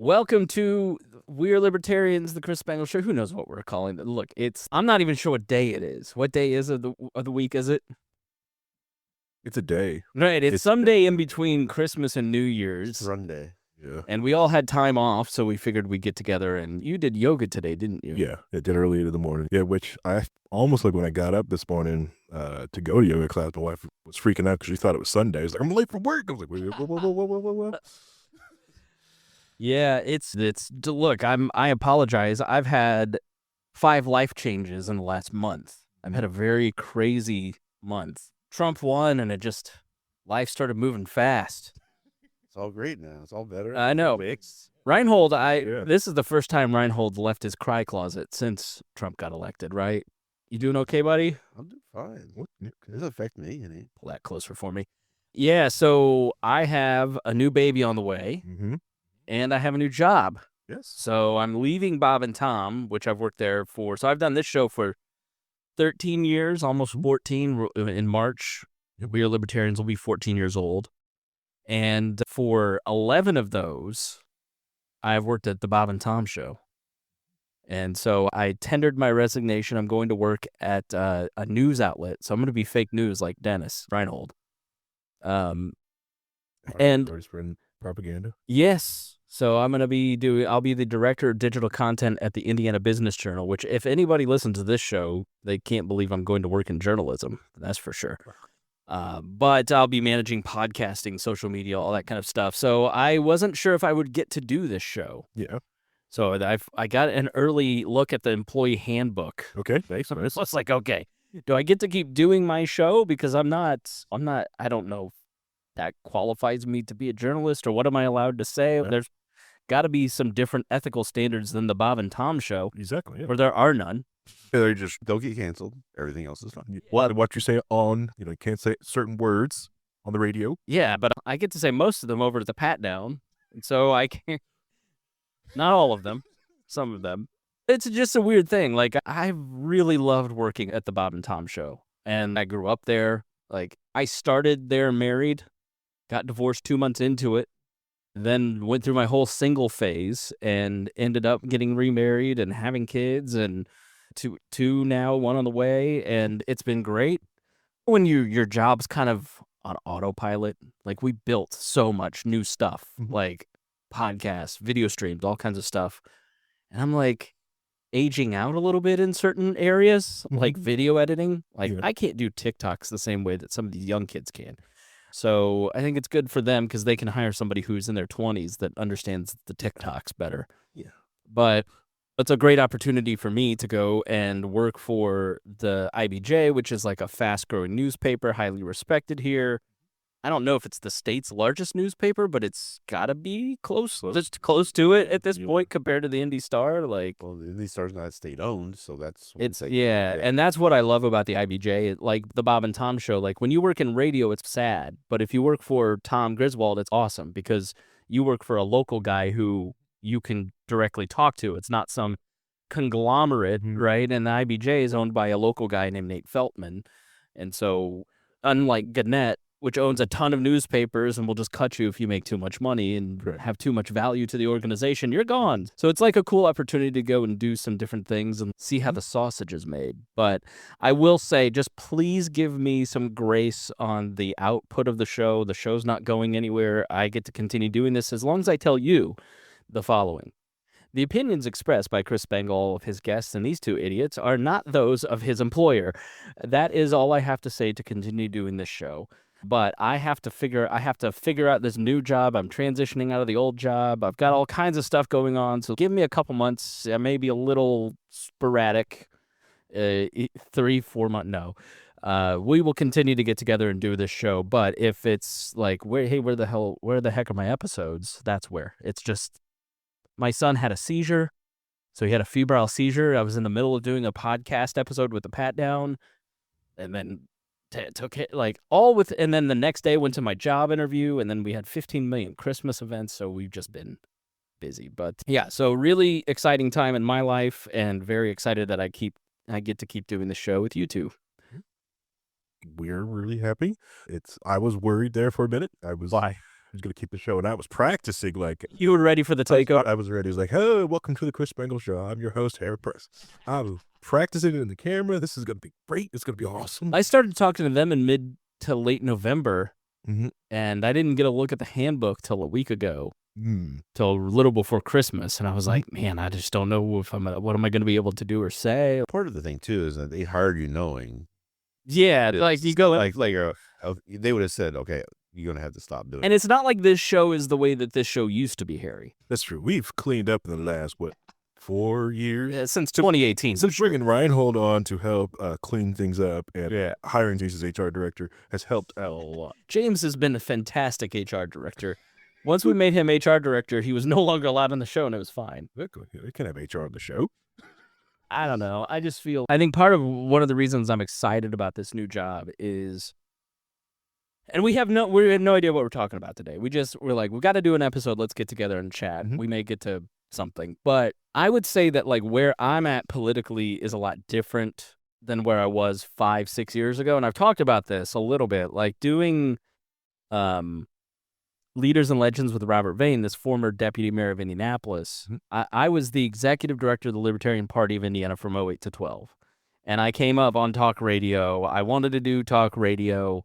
Welcome to We're Libertarians, the Chris Spangle Show. Who knows what we're calling it? Look, I'm not even sure what day it is. What day is of the week is it? It's a day. Right, it's some day in between Christmas and New Year's. Sunday. Yeah. And we all had time off, so we figured we'd get together. And you did yoga today, didn't you? Yeah, I did early in the morning. Yeah, which I almost like when I got up this morning to go to yoga class, my wife was freaking out because she thought it was Sunday. I was like, I'm late for work. I was like, whoa. Yeah, it's look, I apologize. I've had 5 life changes in the last month. I've had a very crazy month. Trump won, and life started moving fast. It's all great now. It's all better. I know. Rhinehold, this is the first time Rhinehold left his cry closet since Trump got elected, right? You doing okay, buddy? I'm doing fine. What doesn't affect me any. Pull that closer for me. Yeah, so I have a new baby on the way, and I have a new job. Yes. So I'm leaving Bob and Tom, which I've worked there for. So I've done this show for 13 years, almost 14 in March. We Are Libertarians will be 14 years old. And for 11 of those, I've worked at the Bob and Tom Show. And so I tendered my resignation. I'm going to work at a news outlet. So I'm going to be fake news like Dennis Rhinehold. And propaganda. Yes. So I'll be the director of digital content at the Indiana Business Journal, which if anybody listens to this show, they can't believe I'm going to work in journalism. That's for sure. But I'll be managing podcasting, social media, all that kind of stuff. So I wasn't sure if I would get to do this show. Yeah. So I got an early look at the employee handbook. Okay. Nice. So it's like, okay, do I get to keep doing my show? Because I don't know if that qualifies me to be a journalist or what am I allowed to say? Yeah. There's got to be some different ethical standards than the Bob and Tom Show. Exactly. Yeah. Or there are none. They'll get canceled. Everything else is fine. What you say you can't say certain words on the radio. Yeah, but I get to say most of them over at the Pat Down. And so I can't, not all of them, some of them. It's just a weird thing. Like, I really loved working at the Bob and Tom Show. And I grew up there. Like, I started there married, got divorced 2 months into it, then went through my whole single phase and ended up getting remarried and having kids and two now, one on the way, and it's been great. When your job's kind of on autopilot, like we built so much new stuff, like podcasts, video streams, all kinds of stuff, and I'm like aging out a little bit in certain areas, like video editing. Like I can't do TikToks the same way that some of these young kids can. So I think it's good for them because they can hire somebody who's in their 20s that understands the TikToks better. Yeah. But it's a great opportunity for me to go and work for the IBJ, which is like a fast-growing newspaper, highly respected here. I don't know if it's the state's largest newspaper, but it's got to be close to it at this point compared to the Indy Star. Like, well, the Indy Star's not state-owned, so that's and that's what I love about the IBJ. Like the Bob and Tom Show, like when you work in radio, it's sad, but if you work for Tom Griswold, it's awesome because you work for a local guy who you can directly talk to. It's not some conglomerate, right? And the IBJ is owned by a local guy named Nate Feltman. And so, unlike Gannett, which owns a ton of newspapers and will just cut you if you make too much money and have too much value to the organization, you're gone. So it's like a cool opportunity to go and do some different things and see how the sausage is made. But I will say, just please give me some grace on the output of the show. The show's not going anywhere. I get to continue doing this as long as I tell you the following. The opinions expressed by Chris Spangle, all of his guests, and these two idiots are not those of his employer. That is all I have to say to continue doing this show. But I have to figure out this new job. I'm transitioning out of the old job. I've got all kinds of stuff going on. So give me a couple months. Maybe a little sporadic, 3-4 months. No. We will continue to get together and do this show. But if it's like, where the heck are my episodes? That's where. It's just, my son had a seizure. So he had a febrile seizure. I was in the middle of doing a podcast episode with the Pat Down. And then took it and then the next day went to my job interview, and then we had 15 million Christmas events, so we've just been busy. But yeah, so really exciting time in my life, and very excited that I get to keep doing the show with you two. We're really happy. I was worried there for a minute. Why? who's going to keep the show. And I was practicing like, You were ready for the takeover. I was ready. I was like, hey, welcome to the Chris Spangle Show. I'm your host, Harry Press. I was practicing in the camera. This is going to be great. It's going to be awesome. I started talking to them in mid to late November, Mm-hmm. and I didn't get a look at the handbook till a week ago, Mm. till a little before Christmas. And I was like, man, I just don't know if what am I going to be able to do or say? Part of the thing too is that they hired you knowing. Yeah, like you go They would have said, okay, you're gonna have to stop doing. and it's not like this show is the way that this show used to be, Harry. That's true. We've cleaned up in the last, 4 years? Since 2018. Since bringing Rhinehold on to help clean things up and hiring James as HR director has helped out a lot. James has been a fantastic HR director. Once we made him HR director, he was no longer allowed on the show, and it was fine. They can have HR on the show. I don't know. I think part of one of the reasons I'm excited about this new job is, and we have no idea what we're talking about today. We're like, we've got to do an episode. Let's get together and chat. Mhm. We may get to something, but I would say that like where I'm at politically is a lot different than where I was 5-6 years ago. And I've talked about this a little bit, like doing, Leaders and Legends with Robert Vane, this former deputy mayor of Indianapolis. Mhm. I was the executive director of the Libertarian Party of Indiana from 08 to 12. And I came up on talk radio. I wanted to do talk radio.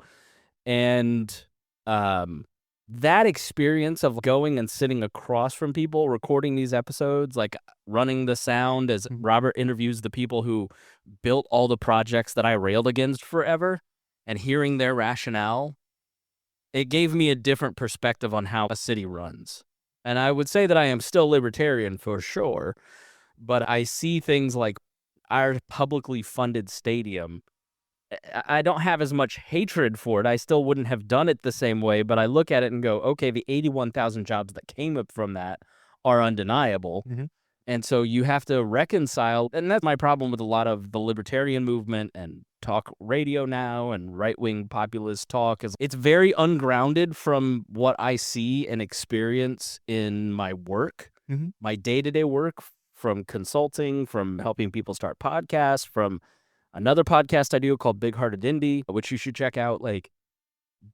And that experience of going and sitting across from people, recording these episodes, like running the sound as Robert interviews the people who built all the projects that I railed against forever, and hearing their rationale, it gave me a different perspective on how a city runs. And I would say that I am still libertarian for sure, but I see things like our publicly funded stadium. I don't have as much hatred for it. I still wouldn't have done it the same way, but I look at it and go, okay, the 81,000 jobs that came up from that are undeniable. Mhm. And so you have to reconcile, and that's my problem with a lot of the libertarian movement and talk radio now and right-wing populist talk, is it's very ungrounded from what I see and experience in my work, Mhm. my day-to-day work, from consulting, from helping people start podcasts, from another podcast I do called Big Hearted Indie, which you should check out. Like,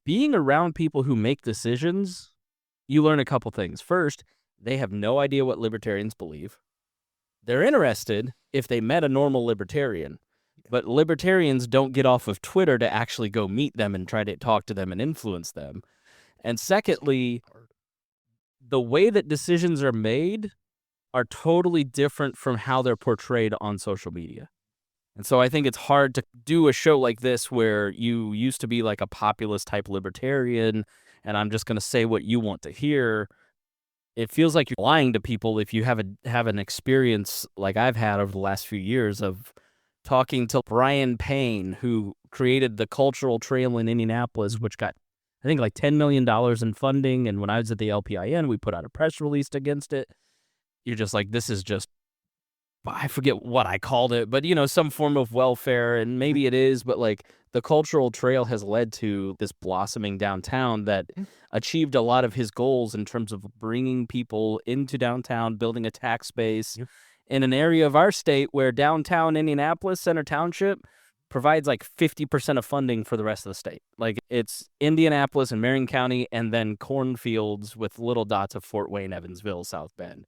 being around people who make decisions, you learn a couple things. First, they have no idea what libertarians believe. They're interested if they met a normal libertarian, but libertarians don't get off of Twitter to actually go meet them and try to talk to them and influence them. And secondly, the way that decisions are made are totally different from how they're portrayed on social media. And so I think it's hard to do a show like this where you used to be like a populist type libertarian and I'm just going to say what you want to hear. It feels like you're lying to people if you have an experience like I've had over the last few years of talking to Brian Payne, who created the Cultural Trail in Indianapolis, which got, I think, like $10 million in funding. And when I was at the LPIN, we put out a press release against it. You're just like, this is just, I forget what I called it, but, some form of welfare, and maybe it is, but like the Cultural Trail has led to this blossoming downtown that achieved a lot of his goals in terms of bringing people into downtown, building a tax base in an area of our state where downtown Indianapolis, Center Township, provides like 50% of funding for the rest of the state. Like, it's Indianapolis and Marion County, and then cornfields with little dots of Fort Wayne, Evansville, South Bend.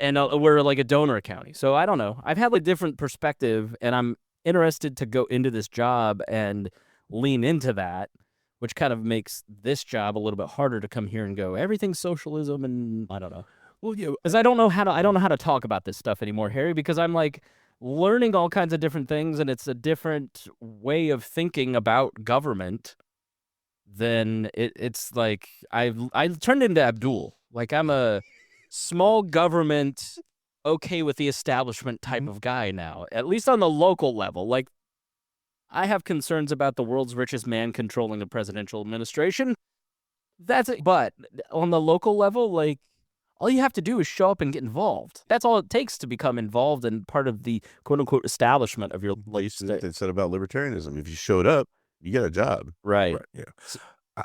And we're like a donor county. So I don't know. I've had a different perspective, and I'm interested to go into this job and lean into that, which kind of makes this job a little bit harder to come here and go, everything's socialism, and I don't know. Well, yeah, Because I don't know how to talk about this stuff anymore, Harry, because I'm like learning all kinds of different things, and it's a different way of thinking about government than it's like I turned into Abdul. Like, I'm a small government, okay with the establishment type of guy now, at least on the local level. Like, I have concerns about the world's richest man controlling the presidential administration. That's it. But on the local level, like, all you have to do is show up and get involved. That's all it takes to become involved and part of the quote-unquote establishment of your state. They said about libertarianism. If you showed up, you got a job. Right. yeah.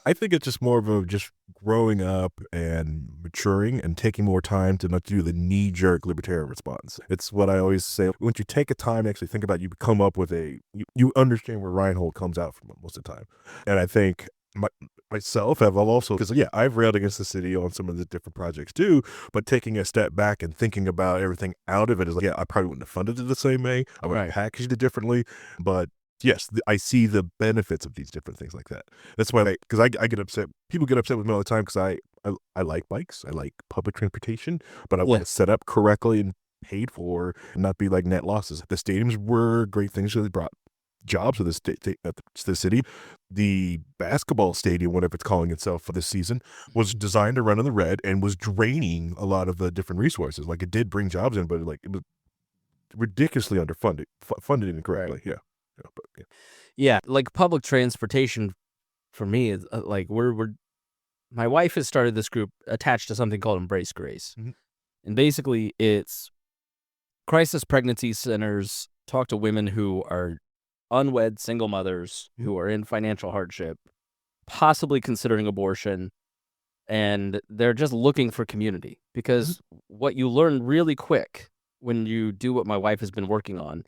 I think it's just more of a just growing up and maturing and taking more time to not do the knee-jerk libertarian response. It's what I always say. Once you take a time to actually think about it, you come up with you understand where Rhinehold comes out from most of the time. And I think myself have also, because I've railed against the city on some of the different projects too, but taking a step back and thinking about everything out of it is like, I probably wouldn't have funded it the same way. I would have packaged it differently, but yes, I see the benefits of these different things like that. That's why, because I get upset. People get upset with me all the time because I like bikes. I like public transportation, but I want it set up correctly and paid for and not be like net losses. The stadiums were great things that brought jobs to the city. The basketball stadium, whatever it's calling itself for this season, was designed to run in the red and was draining a lot of the different resources. Like, it did bring jobs in, but it was ridiculously underfunded, funded incorrectly. Yeah, like public transportation for me is like my wife has started this group attached to something called Embrace Grace. And basically it's crisis pregnancy centers talk to women who are unwed single mothers who are in financial hardship, possibly considering abortion, and they're just looking for community. Because what you learn really quick when you do what my wife has been working on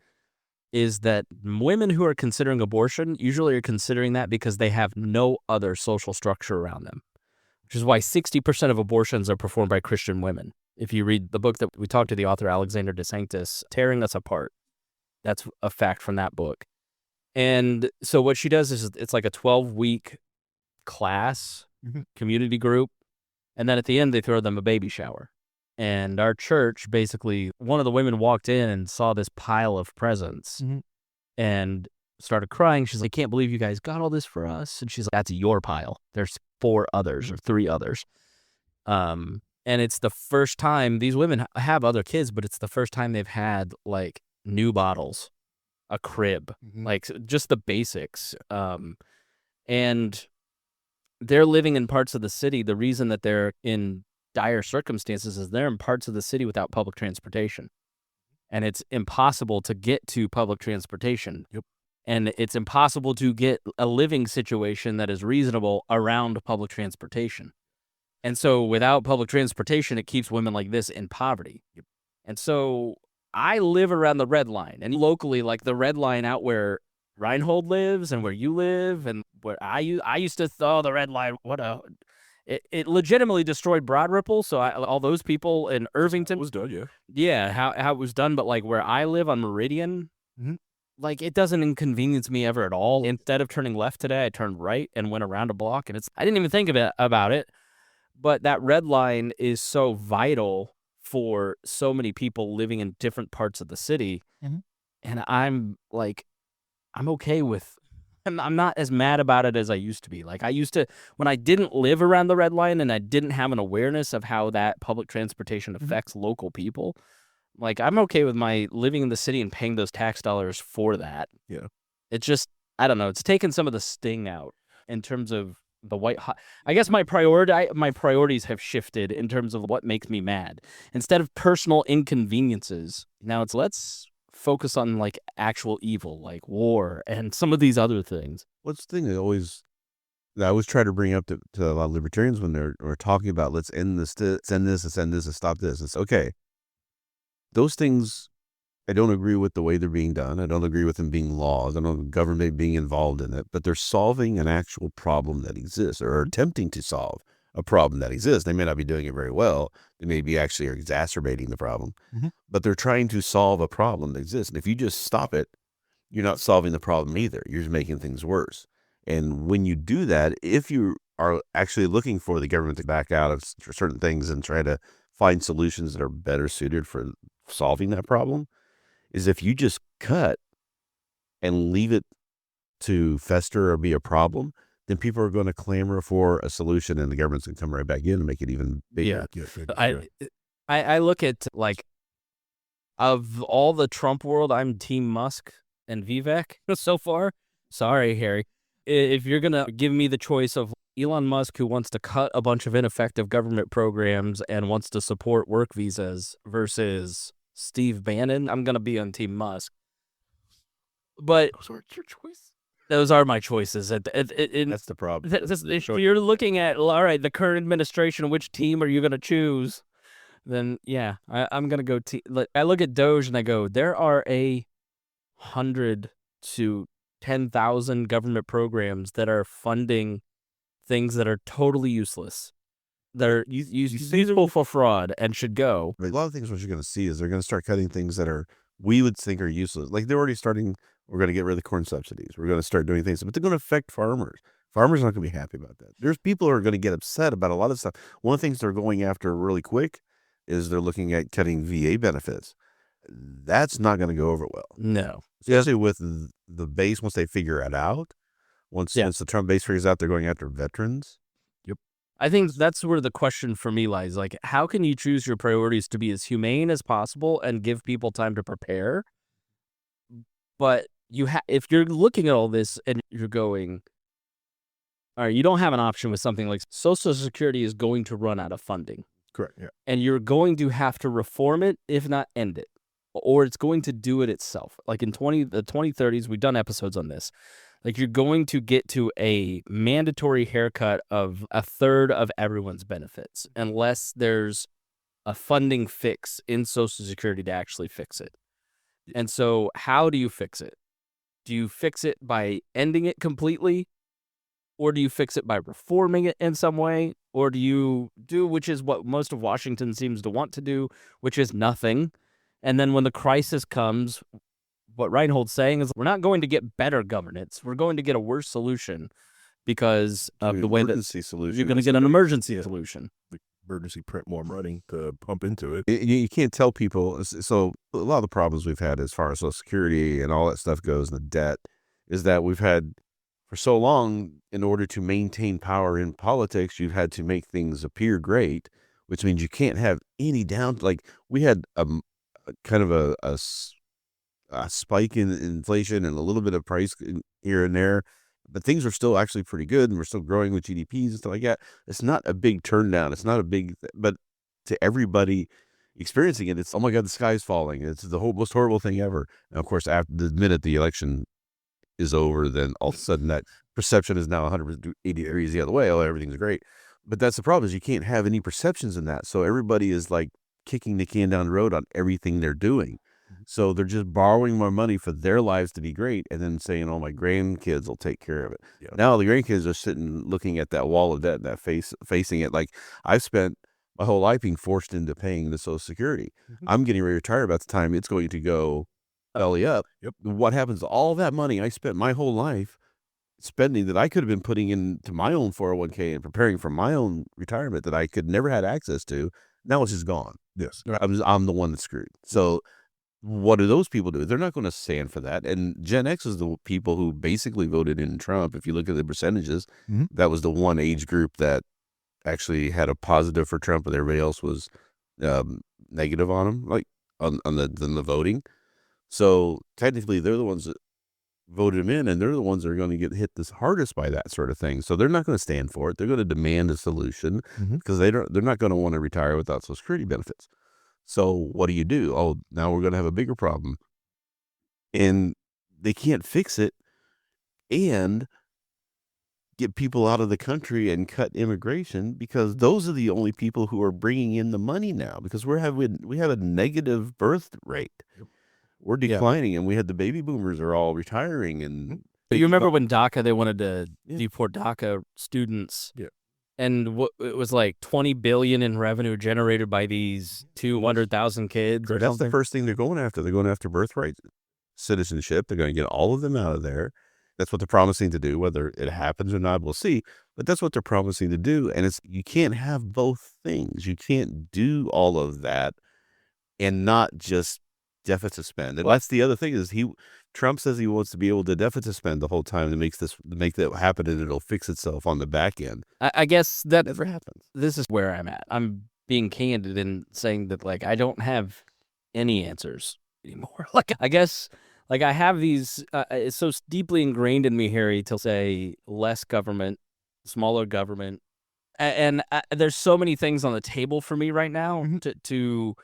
is that women who are considering abortion usually are considering that because they have no other social structure around them, which is why 60% of abortions are performed by Christian women. If you read the book that we talked to the author, Alexander DeSanctis, Tearing Us Apart, that's a fact from that book. And so what she does is it's like a 12-week class, community group, and then at the end they throw them a baby shower. And our church, basically, one of the women walked in and saw this pile of presents and started crying. She's like, I can't believe you guys got all this for us. And she's like, that's your pile. There's 4 others or 3 others. And it's the first time these women have other kids, but it's the first time they've had like new bottles, a crib, like just the basics. And they're living in parts of the city. The reason that they're in dire circumstances is they're in parts of the city without public transportation. And it's impossible to get to public transportation. And it's impossible to get a living situation that is reasonable around public transportation. And so without public transportation, it keeps women like this in poverty. And so I live around the red line, and locally, like the red line out where Rhinehold lives and where you live and where I used to the red line, it legitimately destroyed Broad Ripple. So all those people in Irvington. It was done, how it was done. But like where I live on Meridian, like it doesn't inconvenience me ever at all. Instead of turning left today, I turned right and went around a block, and I didn't even think about it. But that red line is so vital for so many people living in different parts of the city. And I'm okay with, I'm not as mad about it as I used to be. Like I used to, when I didn't live around the red line and I didn't have an awareness of how that public transportation affects local people, like I'm okay with my living in the city and paying those tax dollars for that. It's just, I don't know, it's taken some of the sting out in terms of the white hot. I guess my priorities have shifted in terms of what makes me mad. Instead of personal inconveniences, now it's let's focus on like actual evil, like war and some of these other things. What's the thing that I always try to bring up to a lot of libertarians when they're talking about let's end this, let's end this, and stop this. It's okay. Those things, I don't agree with the way they're being done. I don't agree with them being laws. I don't know the government being involved in it, but they're solving an actual problem that exists or attempting to solve a problem that exists. They may not be doing it very well. They may be actually exacerbating the problem, but they're trying to solve a problem that exists. And if you just stop it, you're not solving the problem either. You're just making things worse. And when you do that, if you are actually looking for the government to back out of certain things and try to find solutions that are better suited for solving that problem, is if you just cut and leave it to fester or be a problem, then people are going to clamor for a solution and the government's going to come right back in and make it even bigger. I look at like, of all the Trump world, I'm Team Musk and Vivek so far. Sorry, Harry. If you're going to give me the choice of Elon Musk, who wants to cut a bunch of ineffective government programs and wants to support work visas, versus Steve Bannon, I'm going to be on Team Musk. But those aren't your choice. Those are my choices. That's the problem. If you're looking at, all right, the current administration, which team are you going to choose? Then, yeah, I'm going to go I look at Doge and I go, there are 100 to 10,000 government programs that are funding things that are totally useless. They're useful for fraud and should go. A lot of things what you're going to see is they're going to start cutting things that we would think are useless. Like they're already starting, we're going to get rid of the corn subsidies. We're going to start doing things, but they're going to affect farmers. Farmers are not going to be happy about that. There's people who are going to get upset about a lot of stuff. One of the things they're going after really quick is they're looking at cutting VA benefits. That's not going to go over well. No. Especially with the base, once they figure it out, once the Trump base figures out they're going after veterans. I think that's where the question for me lies. Like, how can you choose your priorities to be as humane as possible and give people time to prepare? But if you're looking at all this and you're going, all right, you don't have an option with something like Social Security is going to run out of funding. Correct. Yeah. And you're going to have to reform it, if not end it, or it's going to do it itself. Like in the 2030s, we've done episodes on this. Like you're going to get to a mandatory haircut of a third of everyone's benefits unless there's a funding fix in Social Security to actually fix it. And so how do you fix it? Do you fix it by ending it completely? Or do you fix it by reforming it in some way? Or do you do, which is what most of Washington seems to want to do, which is nothing. And then when the crisis comes, what Rhinehold's saying is we're not going to get better governance. We're going to get a worse solution because of the way that you're going to get an emergency solution. The emergency print more money to pump into it. You can't tell people. So a lot of the problems we've had as far as Social Security and all that stuff goes, and the debt, is that we've had for so long, in order to maintain power in politics, you've had to make things appear great, which means you can't have any down. Like we had a kind of a spike in inflation and a little bit of price here and there, but things are still actually pretty good, and we're still growing with GDPs and stuff like that. It's not a big turn down. It's not a big, but to everybody experiencing it, it's, oh my God, the sky's falling. It's the most horrible thing ever. And of course, after the minute the election is over, then all of a sudden that perception is now 180 degrees the other way. Oh, everything's great. But that's the problem, is you can't have any perceptions in that. So everybody is like kicking the can down the road on everything they're doing. So they're just borrowing more money for their lives to be great and then saying, oh, my grandkids will take care of it. Yeah. Now the grandkids are sitting looking at that wall of debt, that facing it. Like I've spent my whole life being forced into paying the Social Security. I'm getting ready to retire about the time it's going to go belly up. Yep. What happens to all that money I spent my whole life spending that I could have been putting into my own 401k and preparing for my own retirement that I could never had access to? Now it's just gone. Yes. I'm the one that's screwed. So what do those people do? They're not going to stand for that. And Gen X is the people who basically voted in Trump. If you look at the percentages, that was the one age group that actually had a positive for Trump, and everybody else was negative on him, like on the voting. So technically, they're the ones that voted him in, and they're the ones that are going to get hit the hardest by that sort of thing. So they're not going to stand for it. They're going to demand a solution because they're not going to want to retire without Social Security benefits. So what do? Oh, now we're going to have a bigger problem. And they can't fix it and get people out of the country and cut immigration, because those are the only people who are bringing in the money now, because we have a negative birth rate. Yep. We're declining, and we had the baby boomers are all retiring. And but you remember when DACA, they wanted to deport DACA students. Yeah. And it was like $20 billion in revenue generated by these 200,000 kids. Or that's something. The first thing they're going after. They're going after birthright citizenship. They're going to get all of them out of there. That's what they're promising to do. Whether it happens or not, we'll see. But that's what they're promising to do. And you can't have both things. You can't do all of that and not just deficit spend. And that's the other thing, is Trump says he wants to be able to deficit spend the whole time to make that happen, and it'll fix itself on the back end. I guess that never happens. This is where I'm at. I'm being candid in saying that, like, I don't have any answers anymore. Like, I guess, like, I have these, it's so deeply ingrained in me, Harry, to say less government, smaller government. And there's so many things on the table for me right now to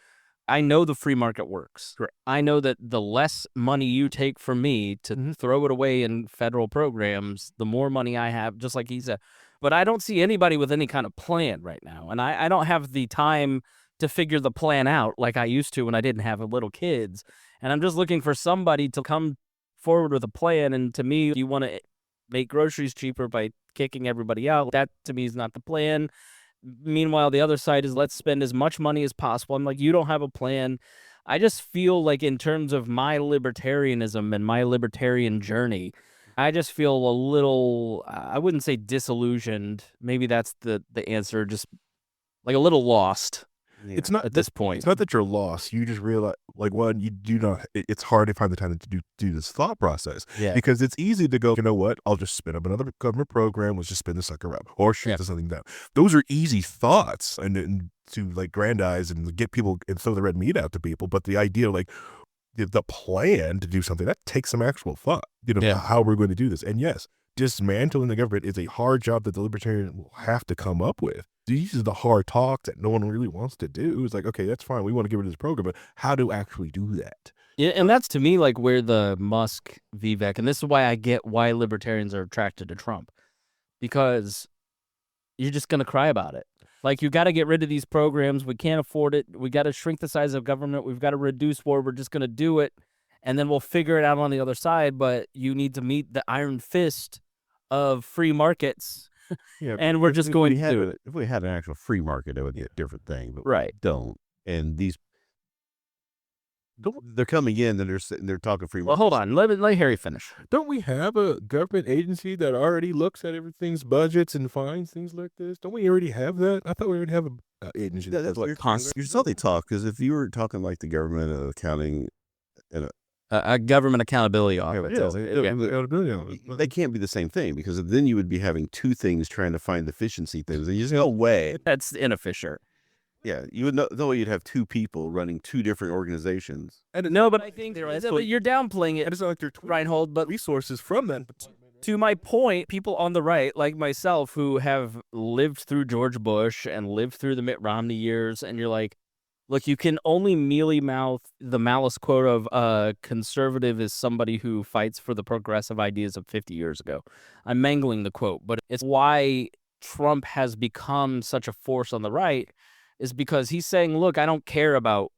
I know the free market works. Correct. I know that the less money you take from me to throw it away in federal programs, the more money I have, just like he said. But I don't see anybody with any kind of plan right now. And I don't have the time to figure the plan out like I used to when I didn't have little kids. And I'm just looking for somebody to come forward with a plan. And to me, you want to make groceries cheaper by kicking everybody out. That to me is not the plan. Meanwhile, the other side is let's spend as much money as possible. I'm like, you don't have a plan. I just feel like in terms of my libertarianism and my libertarian journey, I just feel a little, I wouldn't say disillusioned. Maybe that's the answer, just like a little lost. Yeah. It's not at this point. It's not that you're lost. You just realize, like, one, you do not. It's hard to find the time to do this thought process. Yeah. Because it's easy to go, you know what? I'll just spin up another government program. Let's just spin the sucker up, or shoot something down. Those are easy thoughts, and to like grandize and get people and throw the red meat out to people. But the idea, like the plan to do something, that takes some actual thought. How we're going to do this. And yes, dismantling the government is a hard job that the libertarian will have to come up with. These are the hard talks that no one really wants to do. It's like, okay, that's fine. We want to get rid of this program, but how to actually do that? Yeah, and that's to me like where the Musk Vivek, and this is why I get why libertarians are attracted to Trump, because you're just going to cry about it. Like, you got to get rid of these programs. We can't afford it. We got to shrink the size of government. We've got to reduce war. We're just going to do it, and then we'll figure it out on the other side. But you need to meet the iron fist of free markets. Yeah, and we're just going to do it. If we had an actual free market, it would be a different thing. But right. We don't. And they're coming in and they're talking free market. Well, hold on. Let Harry finish. Don't we have a government agency that already looks at everything's budgets and finds things like this? Don't we already have that? I thought we already have an agency. That's what you're still they talk, because if you were talking like the government accounting and a government accountability office. They can't be the same thing, because then you would be having two things trying to find efficiency things. And you just no way. That's inefficient. Yeah, you would know you'd have two people running two different organizations. No, but I think you're downplaying it. It's not like they're Rhinehold, but resources from that. To my point, people on the right, like myself, who have lived through George Bush and lived through the Mitt Romney years, and you're like, look, you can only mealy-mouth the malice quote of conservative is somebody who fights for the progressive ideas of 50 years ago. I'm mangling the quote, but it's why Trump has become such a force on the right, is because he's saying, look, I don't care about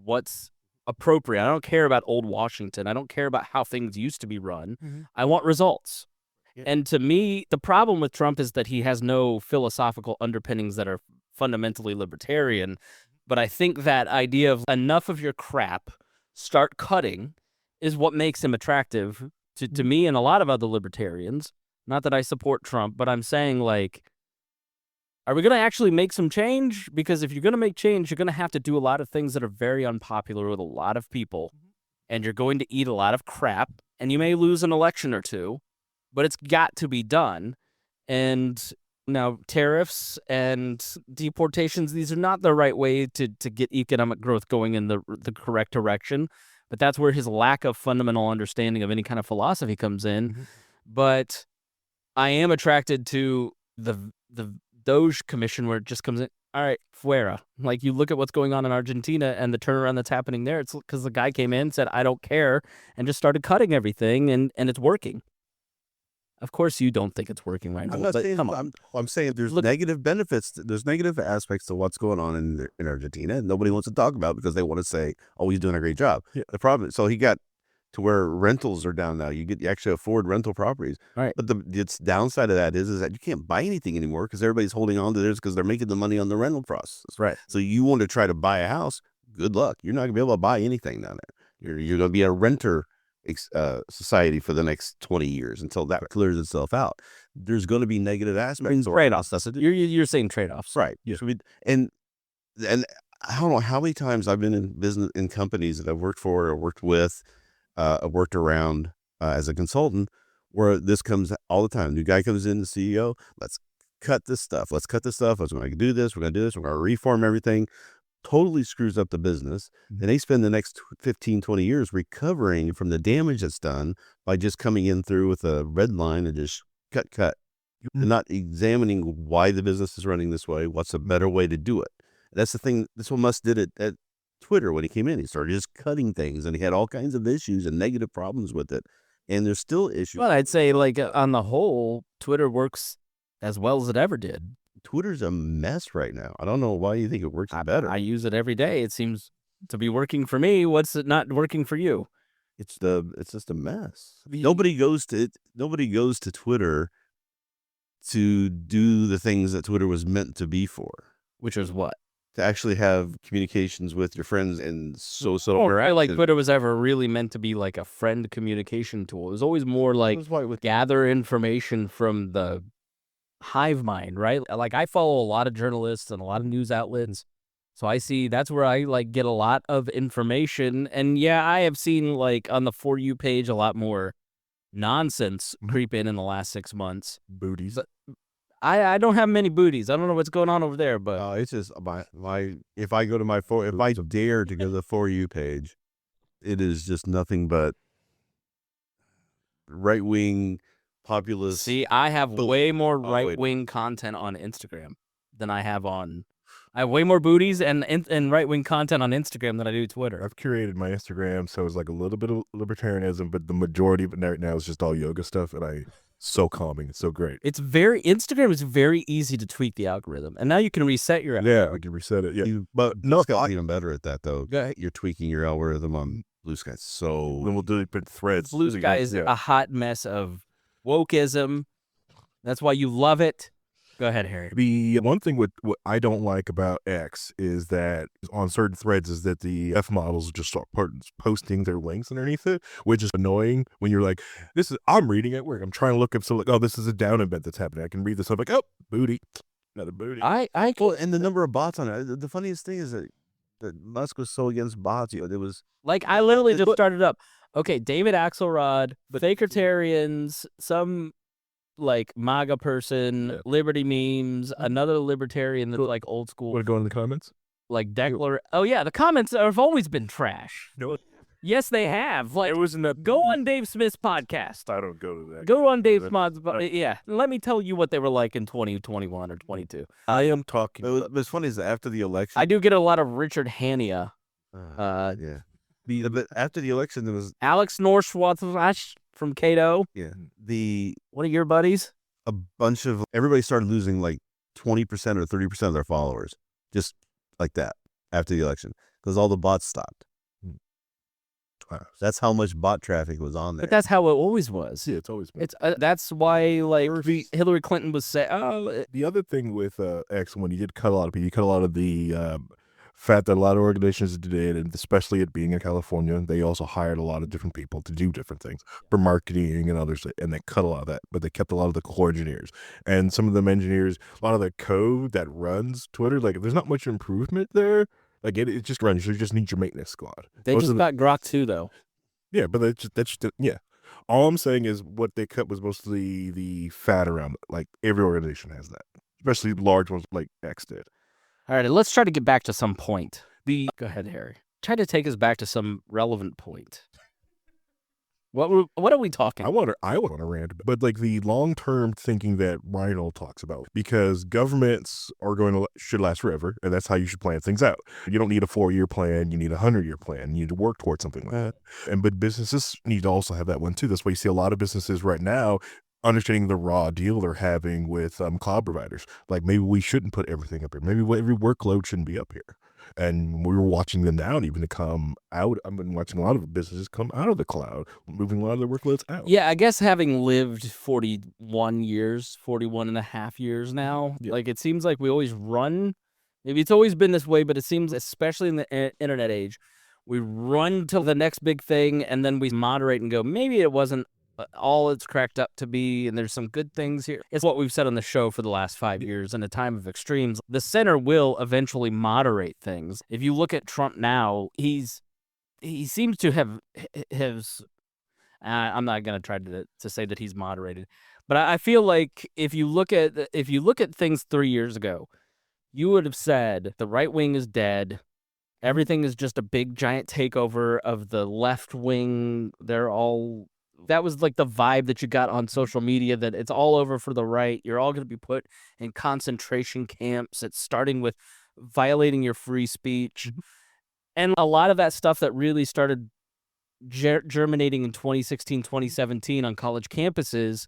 what's appropriate. I don't care about old Washington. I don't care about how things used to be run. Mm-hmm. I want results. Yeah. And to me, the problem with Trump is that he has no philosophical underpinnings that are fundamentally libertarian. But I think that idea of enough of your crap, start cutting, is what makes him attractive to me and a lot of other libertarians. Not that I support Trump, but I'm saying, like, are we going to actually make some change? Because if you're going to make change, you're going to have to do a lot of things that are very unpopular with a lot of people. And you're going to eat a lot of crap. And you may lose an election or two, but it's got to be done. And now tariffs and deportations, these are not the right way to get economic growth going in the correct direction. But that's where his lack of fundamental understanding of any kind of philosophy comes in. Mm-hmm. But I am attracted to the Doge Commission, where it just comes in, all right, fuera. Like, you look at what's going on in Argentina and the turnaround that's happening there. It's because the guy came in, said, I don't care, and just started cutting everything, and it's working. Of course, you don't think it's working, right? I'm not saying, I'm saying there's negative benefits. There's negative aspects to what's going on in Argentina, and nobody wants to talk about because they want to say, oh, he's doing a great job. Yeah. The problem, so he got to where rentals are down now. You actually afford rental properties. Right. But the downside of that is that you can't buy anything anymore because everybody's holding on to theirs because they're making the money on the rental process. Right. So you want to try to buy a house, good luck. You're not going to be able to buy anything down there. You're going to be a renter society for the next 20 years until that clears itself out. There's going to be negative aspects. Trade-offs. You're saying trade-offs. Right. Yeah. And I don't know how many times I've been in business, in companies that I've worked for or worked with, worked around as a consultant, where this comes all the time. New guy comes in, the CEO, let's cut this stuff. Let's cut this stuff. We're going to do this. We're going to do this. We're going to reform everything. Totally screws up the business. Mm-hmm. And they spend the next 15, 20 years recovering from the damage that's done by just coming in through with a red line and just cut. Mm-hmm. And not examining why the business is running this way. What's a better way to do it? That's the thing. This one Musk did it at Twitter when he came in. He started just cutting things, and he had all kinds of issues and negative problems with it. And there's still issues. Well, I'd say, like, on the whole, Twitter works as well as it ever did. Twitter's a mess right now. I don't know why you think it works better. I use it every day. It seems to be working for me. What's it not working for you? It's just a mess. Nobody goes to Twitter to do the things that Twitter was meant to be for. Which is what? To actually have communications with your friends and so. I don't feel like Twitter was ever really meant to be like a friend communication tool. It was always more like gather information from the hive mind, right? Like I follow a lot of journalists and a lot of news outlets. So I see that's where I like get a lot of information. And yeah, I have seen like on the For You page a lot more nonsense creep in the last 6 months. Booties. But I don't have many booties. I don't know what's going on over there, but it's just my if I go to my if I dare to go to the For You page, it is just nothing but right-wing populist. see, I have way more right-wing content on Instagram than I have on. I have way more booties and right-wing content on Instagram than I do Twitter. I've curated my Instagram, so it's like a little bit of libertarianism, but the majority of it right now is just all yoga stuff, and so calming. It's so great. Instagram is very easy to tweak the algorithm, and now you can reset your algorithm. Yeah, I can reset it. Yeah, But no, Sky's even better at that though. You're tweaking your algorithm on Blue Sky. So then we'll do different threads. Blue Sky is a hot mess of wokeism. That's why you love it. Go ahead, Harry. The one thing what I don't like about X is that on certain threads is that the F models just start posting their links underneath it, which is annoying when you're like, I'm reading at work. I'm trying to look up, so like, oh, this is a down event that's happening. I can read this. I'm like, oh, booty. Another booty. Well, and the number of bots on it. The funniest thing is that Musk was so against bots. It was like, I literally just started up. Okay, David Axelrod, Fakertarians, some like MAGA person, Liberty memes, another libertarian that's like old school. Want to go in the comments? Like Oh yeah, the comments have always been trash. No. Yes, they have. Like, go on Dave Smith's podcast. I don't go to that. Go on Dave Smith's yeah. Let me tell you what they were like in 2021 or 22. I am talking. What's funny is that after the election, I do get a lot of Richard Hania. Yeah. But after the election, there was Alex Norschwath from Cato. Yeah. One of your buddies. A bunch of everybody started losing like 20% or 30% of their followers, just like that after the election, because all the bots stopped. Wow. That's how much bot traffic was on there. But that's how it always was. Yeah, it's always been. It's that's why like Hillary Clinton was saying. Oh, the other thing with X, when he did cut a lot of people, he cut a lot of the fact that a lot of organizations did, and especially it being in California, they also hired a lot of different people to do different things for marketing and others, and they cut a lot of that, but they kept a lot of the core engineers. And some of them engineers, a lot of the code that runs Twitter, like there's not much improvement there. Like it just runs. You just need your maintenance squad. They just got Grok 2 though. Yeah, but that's just yeah. All I'm saying is what they cut was mostly the fat around it. Like every organization has that, especially large ones like X did. All right, let's try to get back to some point. Go ahead, Harry. Try to take us back to some relevant point. What are we talking? I want to rant, but like the long-term thinking that Rhinehold talks about, because governments should last forever, and that's how you should plan things out. You don't need a 4-year plan; you need a 100-year plan. You need to work towards something like that. But businesses need to also have that one too. That's why you see a lot of businesses right now understanding the raw deal they're having with cloud providers. Like maybe we shouldn't put everything up here. Maybe every workload shouldn't be up here. And we were watching them now even to come out. I've been watching a lot of businesses come out of the cloud, moving a lot of their workloads out. Yeah, I guess having lived 41 and a half years now, like it seems like we always run. Maybe it's always been this way, but it seems, especially in the internet age, we run to the next big thing and then we moderate and go, maybe it wasn't all it's cracked up to be, and there's some good things here. It's what we've said on the show for the last 5 years. In a time of extremes, the center will eventually moderate things. If you look at Trump now, he seems to have I'm not going to try to say that he's moderated, but I feel like if you look at things 3 years ago, you would have said the right wing is dead. Everything is just a big giant takeover of the left wing. That was like the vibe that you got on social media, that it's all over for the right. You're all going to be put in concentration camps. It's starting with violating your free speech. And a lot of that stuff that really started germinating in 2016, 2017 on college campuses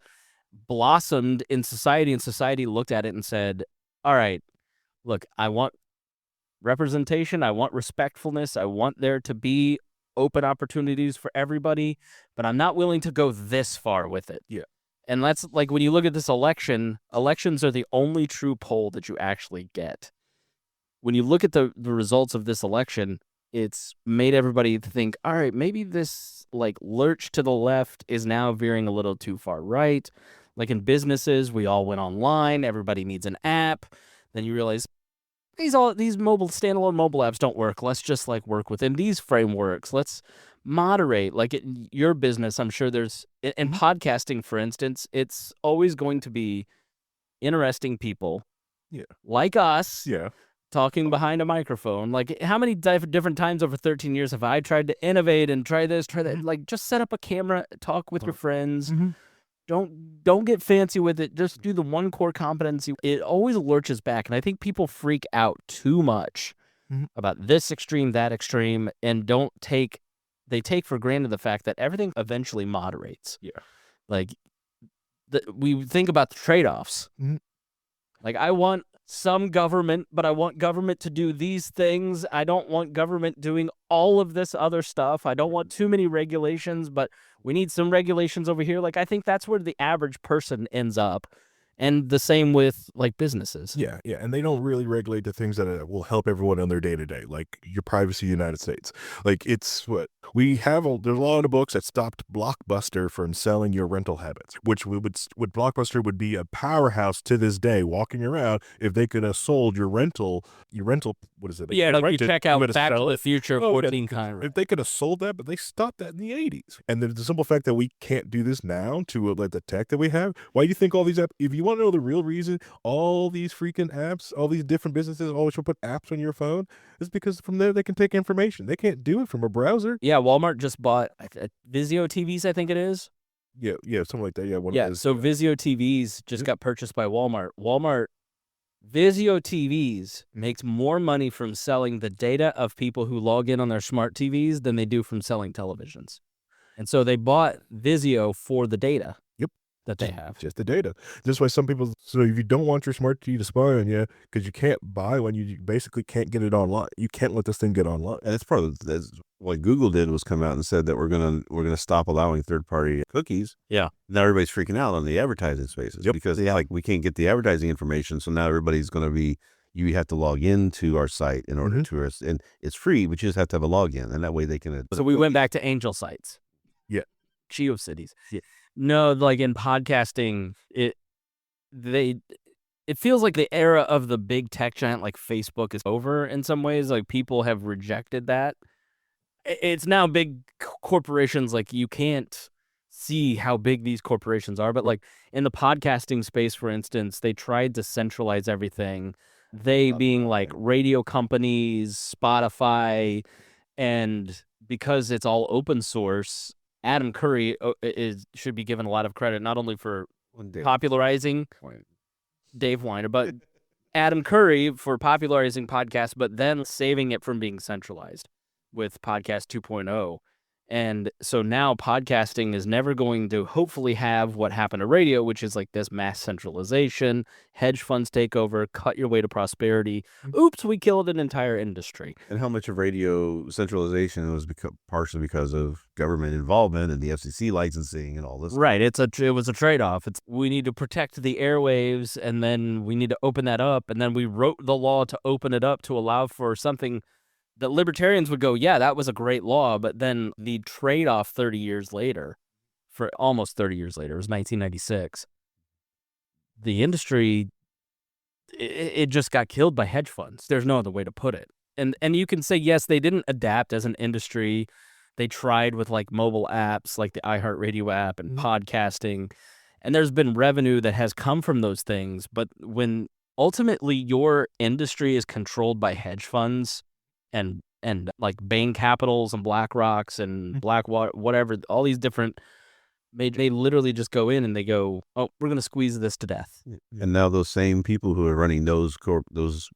blossomed in society, and society looked at it and said, all right, look, I want representation. I want respectfulness. I want there to be open opportunities for everybody, but I'm not willing to go this far with it. Yeah. And that's like when you look at this election, elections are the only true poll that you actually get. When you look at the results of this election, it's made everybody think, all right, maybe this like lurch to the left is now veering a little too far right. Like in businesses, we all went online. Everybody needs an app. Then you realize these standalone mobile apps don't work. Let's just like work within these frameworks. Let's moderate. Like in your business, I'm sure there's in podcasting, for instance, it's always going to be interesting people, like us, talking behind a microphone. Like how many different times over 13 years have I tried to innovate and try this, try that? Like just set up a camera, talk with your friends. Don't get fancy with it. Just do the one core competency. It always lurches back, and I think people freak out too much about this extreme, that extreme, and they take for granted the fact that everything eventually moderates. Like we think about the trade-offs. Like I want some government, but I want government to do these things. I don't want government doing all of this other stuff. I don't want too many regulations, but we need some regulations over here. Like I think that's where the average person ends up. And the same with like businesses. Yeah. And they don't really regulate the things that will help everyone on their day-to-day, like your privacy in the United States. Like it's what we have. There's a law in the books that stopped Blockbuster from selling your rental habits, which Blockbuster would be a powerhouse to this day walking around if they could have sold your rental, what is it? Yeah, like you check out Back to the Future 14 times. If they could have sold that, but they stopped that in the 80s. And the simple fact that we can't do this now to like the tech that we have, why do you think all these apps, if you want to know the real reason, all these freaking apps, all these different businesses always will put apps on your phone, is because from there they can take information. They can't do it from a browser. Yeah, Walmart just bought Vizio TVs, I think it is. Yeah, something like that. So Vizio TVs just got purchased by Walmart. Vizio TVs makes more money from selling the data of people who log in on their smart TVs than they do from selling televisions. And so they bought Vizio for the data that they have. Just the data. That's why some people, so if you don't want your smart TV to spy on you, because you can't buy one, you basically can't get it online. You can't let this thing get online. And it's part of what Google did was come out and said that we're gonna stop allowing third-party cookies. Yeah. Now everybody's freaking out on the advertising spaces because like we can't get the advertising information. So now everybody's gonna be, you have to log into our site in order to, and it's free, but you just have to have a login, and that way they can. So we went back to angel sites. Yeah. GeoCities. Yeah. No, like in podcasting, it feels like the era of the big tech giant like Facebook is over in some ways. Like people have rejected that. It's now big corporations. Like you can't see how big these corporations are, but like in the podcasting space, for instance, they tried to centralize everything. They being like radio companies, Spotify, and because it's all open source, Adam Curry should be given a lot of credit, not only for popularizing Dave Weiner, but Adam Curry for popularizing podcasts, but then saving it from being centralized with Podcast 2.0. And so now podcasting is never going to hopefully have what happened to radio, which is like this mass centralization, hedge funds take over, cut your way to prosperity. Oops, we killed an entire industry. And how much of radio centralization was partially because of government involvement and the FCC licensing and all this. Right. It was a trade-off. We need to protect the airwaves, and then we need to open that up. And then we wrote the law to open it up to allow for something that libertarians would go, yeah, that was a great law. But then the trade-off 30 years later, for almost 30 years later, it was 1996. The industry, it just got killed by hedge funds. There's no other way to put it. And you can say, yes, they didn't adapt as an industry. They tried with like mobile apps, like the iHeartRadio app and podcasting. And there's been revenue that has come from those things. But when ultimately your industry is controlled by hedge funds, and like Bain Capitals and BlackRocks and Blackwater, whatever, all these different, they literally just go in and they go, oh, we're going to squeeze this to death. And now those same people who are running those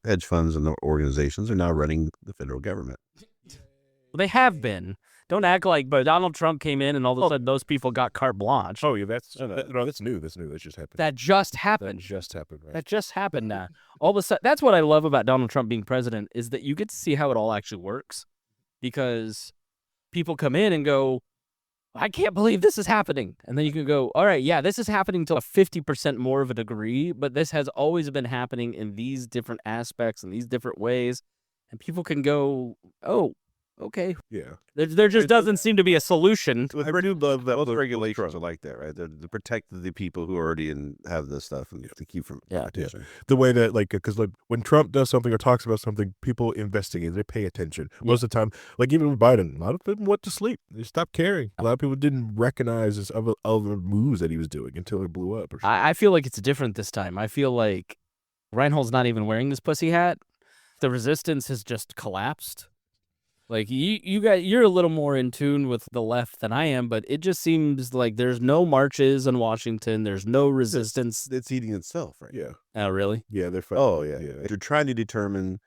hedge funds and the organizations are now running the federal government. Well, they have been. Don't act like, but Donald Trump came in and all of a sudden those people got carte blanche. Oh, yeah, that's new. That's new. That just happened. That just happened. Right? That just happened now. All of a sudden, that's what I love about Donald Trump being president, is that you get to see how it all actually works. Because people come in and go, I can't believe this is happening. And then you can go, all right, yeah, this is happening to a 50% more of a degree, but this has always been happening in these different aspects and these different ways. And people can go, oh, okay. Yeah. There just doesn't seem to be a solution. I do love that most regulations are like that, right? They're to protect the people who already have this stuff and to keep from competition. The way that, like, because like when Trump does something or talks about something, people investigate, they pay attention. Most of the time, like even with Biden, a lot of them went to sleep. They stopped caring. A lot of people didn't recognize his other moves that he was doing until it blew up. Or something. I feel like it's different this time. I feel like Rhinehold's not even wearing this pussy hat. The resistance has just collapsed. Like you're a little more in tune with the left than I am, but it just seems like there's no marches in Washington. There's no resistance. It's eating itself, right? Yeah. Oh, really? Yeah, they're fighting. Oh, yeah. They're trying to determine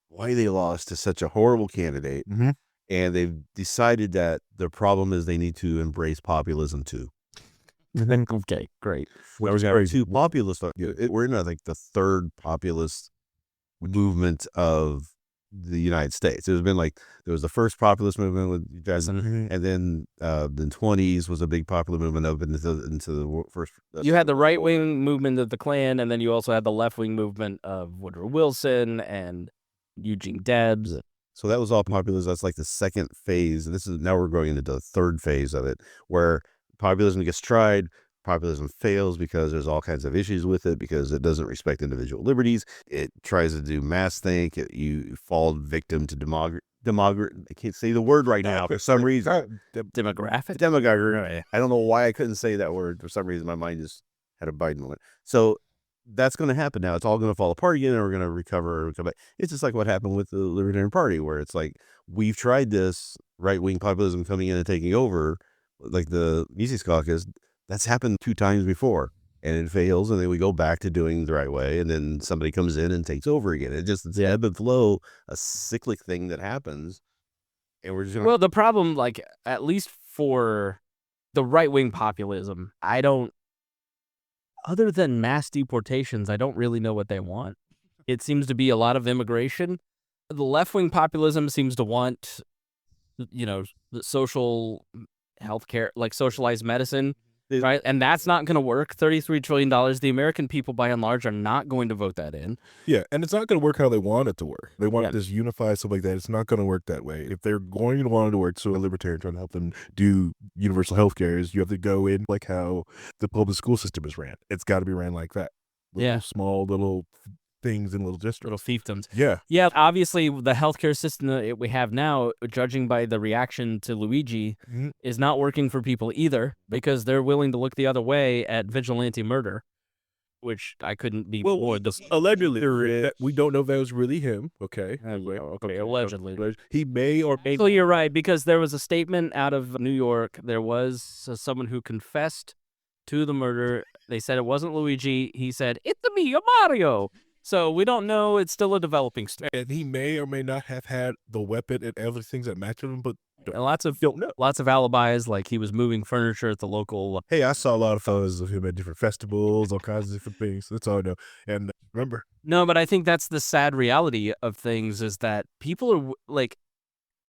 why they lost to such a horrible candidate, and they've decided that the problem is they need to embrace populism too. Okay, great. We're two populist. We're in, I think, the third populist movement of the United States. There's been there was the first populist movement with you guys, and then the 20s was a big popular movement up into the first. You had the right wing movement of the Klan, and then you also had the left wing movement of Woodrow Wilson and Eugene Debs. So that was all populism. That's like the second phase. And now we're going into the third phase of it, where populism gets tried. Populism fails because there's all kinds of issues with it, because it doesn't respect individual liberties. It tries to do mass think. You fall victim to I can't say the word right now for some reason. Demographic? Demagoguery. I don't know why I couldn't say that word. For some reason, my mind just had a Biden moment. So that's going to happen now. It's all going to fall apart again, and we're going to recover and come back. It's just like what happened with the Libertarian Party, where it's like, we've tried this right-wing populism coming in and taking over, like the Mises Caucus. That's happened 2 times before, and it fails, and then we go back to doing the right way, and then somebody comes in and takes over again. It's ebb and flow, a cyclic thing that happens, and we're just Well, the problem, like, at least for the right-wing populism, other than mass deportations, I don't really know what they want. It seems to be a lot of immigration. The left-wing populism seems to want, the social healthcare, like socialized medicine. Right, and that's not going to work. $33 trillion. The American people, by and large, are not going to vote that in. Yeah, and it's not going to work how they want it to work. They want this unified stuff like that. It's not going to work that way. If they're going to want it to work, so a libertarian trying to help them do universal health care, is you have to go in like how the public school system is ran. It's got to be ran like that. Small little things in little districts. Little fiefdoms. Yeah. Yeah, obviously, the healthcare system that we have now, judging by the reaction to Luigi, is not working for people either, because they're willing to look the other way at vigilante murder, which I couldn't be more. Allegedly, we don't know if that was really him. Okay. Okay, allegedly. He may or may So you're right, because there was a statement out of New York. There was someone who confessed to the murder. They said it wasn't Luigi. He said, "It's me, Mario." So we don't know. It's still a developing story. And he may or may not have had the weapon and other things that match him, but and lots of alibis, like he was moving furniture at the local. Hey, I saw a lot of photos of him at different festivals, all kinds of different things. That's all I know. And remember. No, but I think that's the sad reality of things, is that people are like,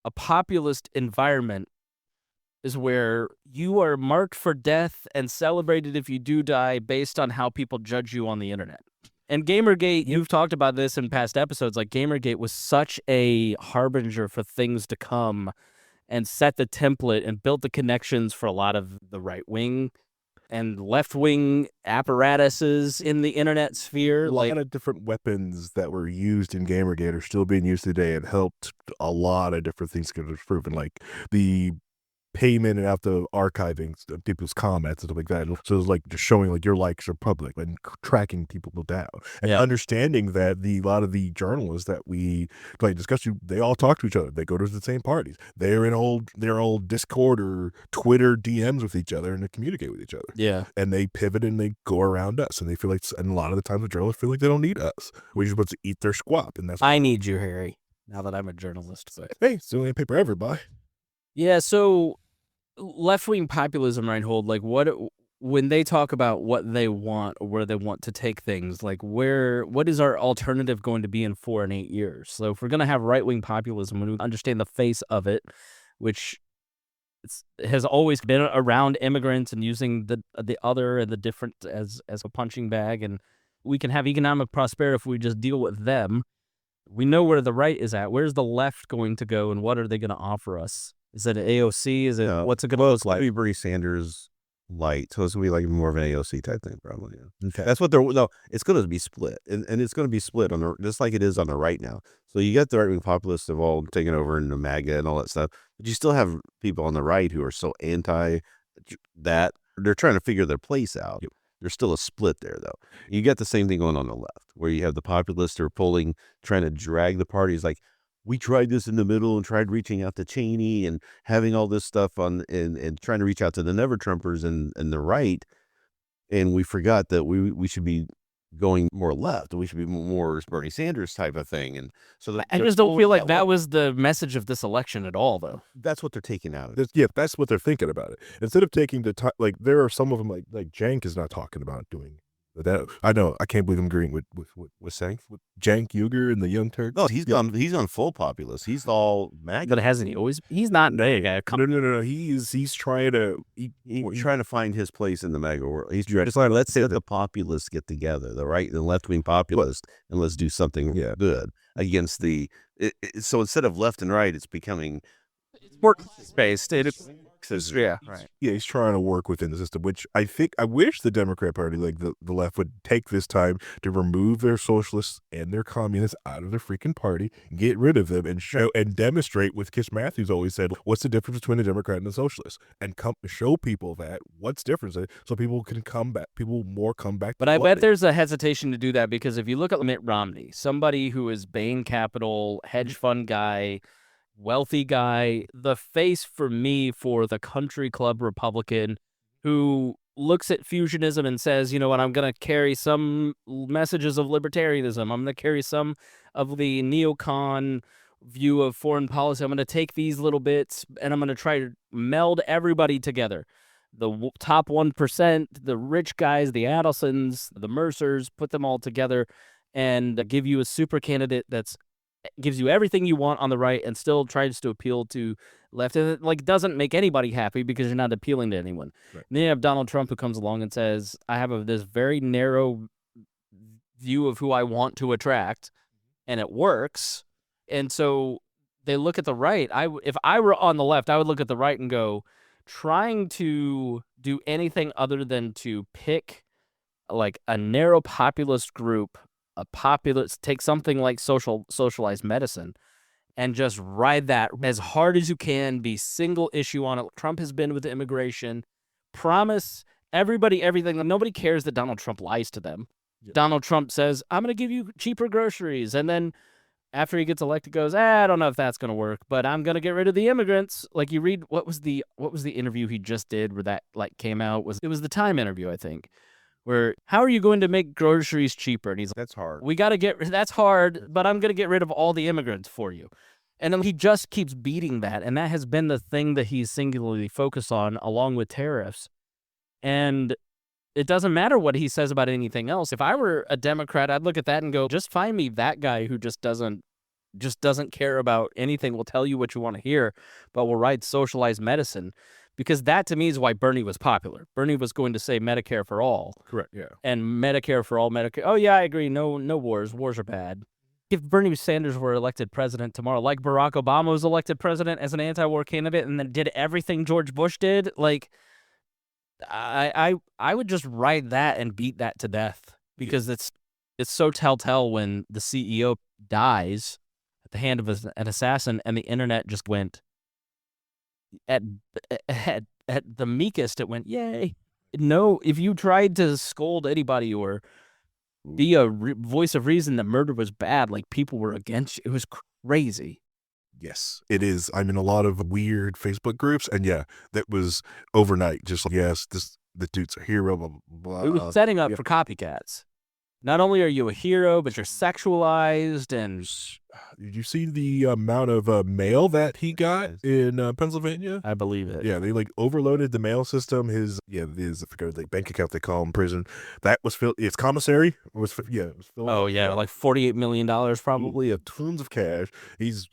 a populist environment is where you are marked for death and celebrated if you do die based on how people judge you on the internet. And Gamergate, you've talked about this in past episodes, like Gamergate was such a harbinger for things to come and set the template and built the connections for a lot of the right-wing and left-wing apparatuses in the internet sphere. A lot of different weapons that were used in Gamergate are still being used today and helped a lot of different things get proven, like the payment and after archiving people's comments and stuff like that. So it's like just showing like your likes are public and tracking people down and understanding that a lot of the journalists that we discuss, they all talk to each other. They go to the same parties. They're in their old Discord or Twitter DMs with each other and they communicate with each other. Yeah. And they pivot and they go around us and they feel like, and a lot of the times the journalists feel like they don't need us. We're just supposed to eat their squat. And that's I need you, Harry, now that I'm a journalist. But hey, it's the only paper I ever buy. Yeah, so left-wing populism, Rhinehold, like when they talk about what they want or where they want to take things, like what is our alternative going to be in 4 and 8 years? So if we're going to have right-wing populism, when we understand the face of it, which has always been around immigrants and using the other and the different as a punching bag, and we can have economic prosperity if we just deal with them. We know where the right is at. Where's the left going to go, and what are they going to offer us? Is it AOC? Is it what's it going to look like? Maybe Bernie Sanders light, so it's gonna be like more of an AOC type thing, probably. Yeah. Okay. That's what they're no. It's gonna be split, and it's gonna be split on the just like it is on the right now. So you got the right wing populists have all taken over in the MAGA and all that stuff, but you still have people on the right who are so anti that they're trying to figure their place out. Yep. There's still a split there, though. You got the same thing going on the left, where you have the populists who are pulling, trying to drag the parties like, we tried this in the middle and tried reaching out to Cheney and having all this stuff on and trying to reach out to the Never Trumpers and the right. And we forgot that we should be going more left. We should be more Bernie Sanders type of thing. And so I just don't feel like that was the message of this election at all, though. that's what they're taking out of it. Yeah, that's what they're thinking about it. Instead of taking the time, like there are some of them, like Jank is not talking about doing that. I know. I can't believe I'm agreeing with saying with Jank Uger and the Young Turks. No, he's on full populist. He's all MAGA. But hasn't he always? He's not. No. He's trying to. He's trying to find his place in the MAGA world. He's trying to let's say the populists get together, the right and the left wing populists, and let's do something good against the. So instead of left and right, it's becoming more based. Yeah, right. Yeah, he's trying to work within the system, which I wish the Democrat Party, like the left, would take this time to remove their socialists and their communists out of the freaking party, get rid of them, and show and demonstrate with Kish Matthews always said, what's the difference between a Democrat and a socialist, and show people that what's different, so people can come back, come back. But I bet there's a hesitation to do that because if you look at Mitt Romney, somebody who is Bain Capital, hedge fund guy, wealthy guy, the face for me for the country club Republican who looks at fusionism and says, you know what, I'm going to carry some messages of libertarianism. I'm going to carry some of the neocon view of foreign policy. I'm going to take these little bits and I'm going to try to meld everybody together. The top 1%, the rich guys, the Adelsons, the Mercers, put them all together and give you a super candidate that's gives you everything you want on the right and still tries to appeal to left. And it doesn't make anybody happy because you're not appealing to anyone. Right. And then you have Donald Trump who comes along and says, I have this very narrow view of who I want to attract, and it works. And so they look at the right. If I were on the left, I would look at the right and go, trying to do anything other than to pick like a narrow populist group, a populist, take something like socialized medicine and just ride that as hard as you can, be single issue on it. Trump has been with the immigration, promise everybody everything. Nobody cares that Donald Trump lies to them. Yeah. Donald Trump says, I'm going to give you cheaper groceries. And then after he gets elected goes, I don't know if that's going to work, but I'm going to get rid of the immigrants. Like you read, what was the interview he just did where that came out? It was the Time interview, I think. Where, how are you going to make groceries cheaper? And he's like, that's hard. That's hard, but I'm going to get rid of all the immigrants for you. And then he just keeps beating that. And that has been the thing that he's singularly focused on along with tariffs. And it doesn't matter what he says about anything else. If I were a Democrat, I'd look at that and go, just find me that guy who just doesn't care about anything, will tell you what you want to hear, but will write socialized medicine. Because that, to me, is why Bernie was popular. Bernie was going to say Medicare for all. Correct, yeah. And Medicare for all, Medicare. Oh, yeah, I agree. No wars. Wars are bad. If Bernie Sanders were elected president tomorrow, like Barack Obama was elected president as an anti-war candidate and then did everything George Bush did, like, I would just ride that and beat that to death. Because it's so telltale when the CEO dies at the hand of an assassin and the internet just went... At the meekest, it went, yay. No, if you tried to scold anybody or be a voice of reason that murder was bad, like people were against you, it was crazy. Yes, it is. I'm in a lot of weird Facebook groups, and yeah, that was overnight. Just like, yes, the dude's a hero, blah, blah, blah. It was setting up for copycats. Not only are you a hero, but you're sexualized, and Did you see the amount of mail that he got in Pennsylvania? I believe it. Yeah, they like overloaded the mail system. His I forget the bank account they call him prison. That was filled. Its commissary was it was filled. Oh yeah, like $48 million probably. Probably tons of cash. He's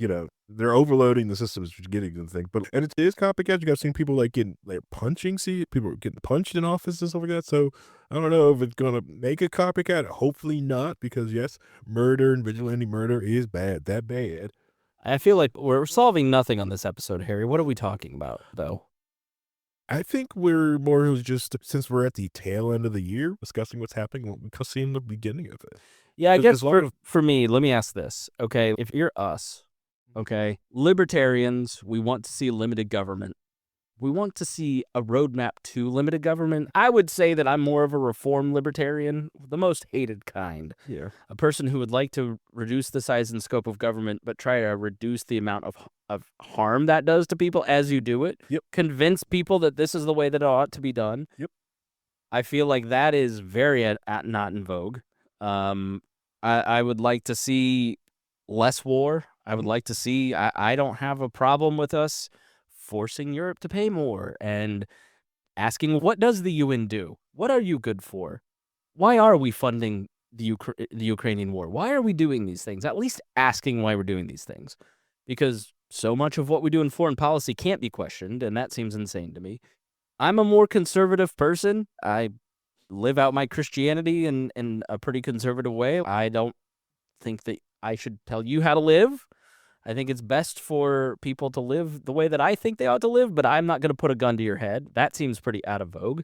they're overloading the systems for getting the thing. But and it is copycat. I've seen people like getting punching. See people getting punched in offices over that. So I don't know if it's gonna make a copycat. Hopefully not, because yes, murder and vigilante murder is bad. That bad. I feel like we're solving nothing on this episode, Harry. What are we talking about, though? I think we're more just, since we're at the tail end of the year, discussing what's happening, what we can see in the beginning of it. Yeah, I guess There's a lot for me, let me ask this. Okay, if you're us, okay, libertarians, we want to see limited government. We want to see a roadmap to limited government. I would say that I'm more of a reform libertarian, the most hated kind. Yeah. A person who would like to reduce the size and scope of government, but try to reduce the amount of harm that does to people as you do it. Yep. Convince people that this is the way that it ought to be done. Yep. I feel like that is very not in vogue. I would like to see less war. I would like to see, I don't have a problem with us forcing Europe to pay more and asking, what does the UN do? What are you good for? Why are we funding the Ukrainian war? Why are we doing these things? At least asking why we're doing these things. Because so much of what we do in foreign policy can't be questioned, and that seems insane to me. I'm a more conservative person. I live out my Christianity in a pretty conservative way. I don't think that I should tell you how to live. I think it's best for people to live the way that I think they ought to live, but I'm not going to put a gun to your head. That seems pretty out of vogue.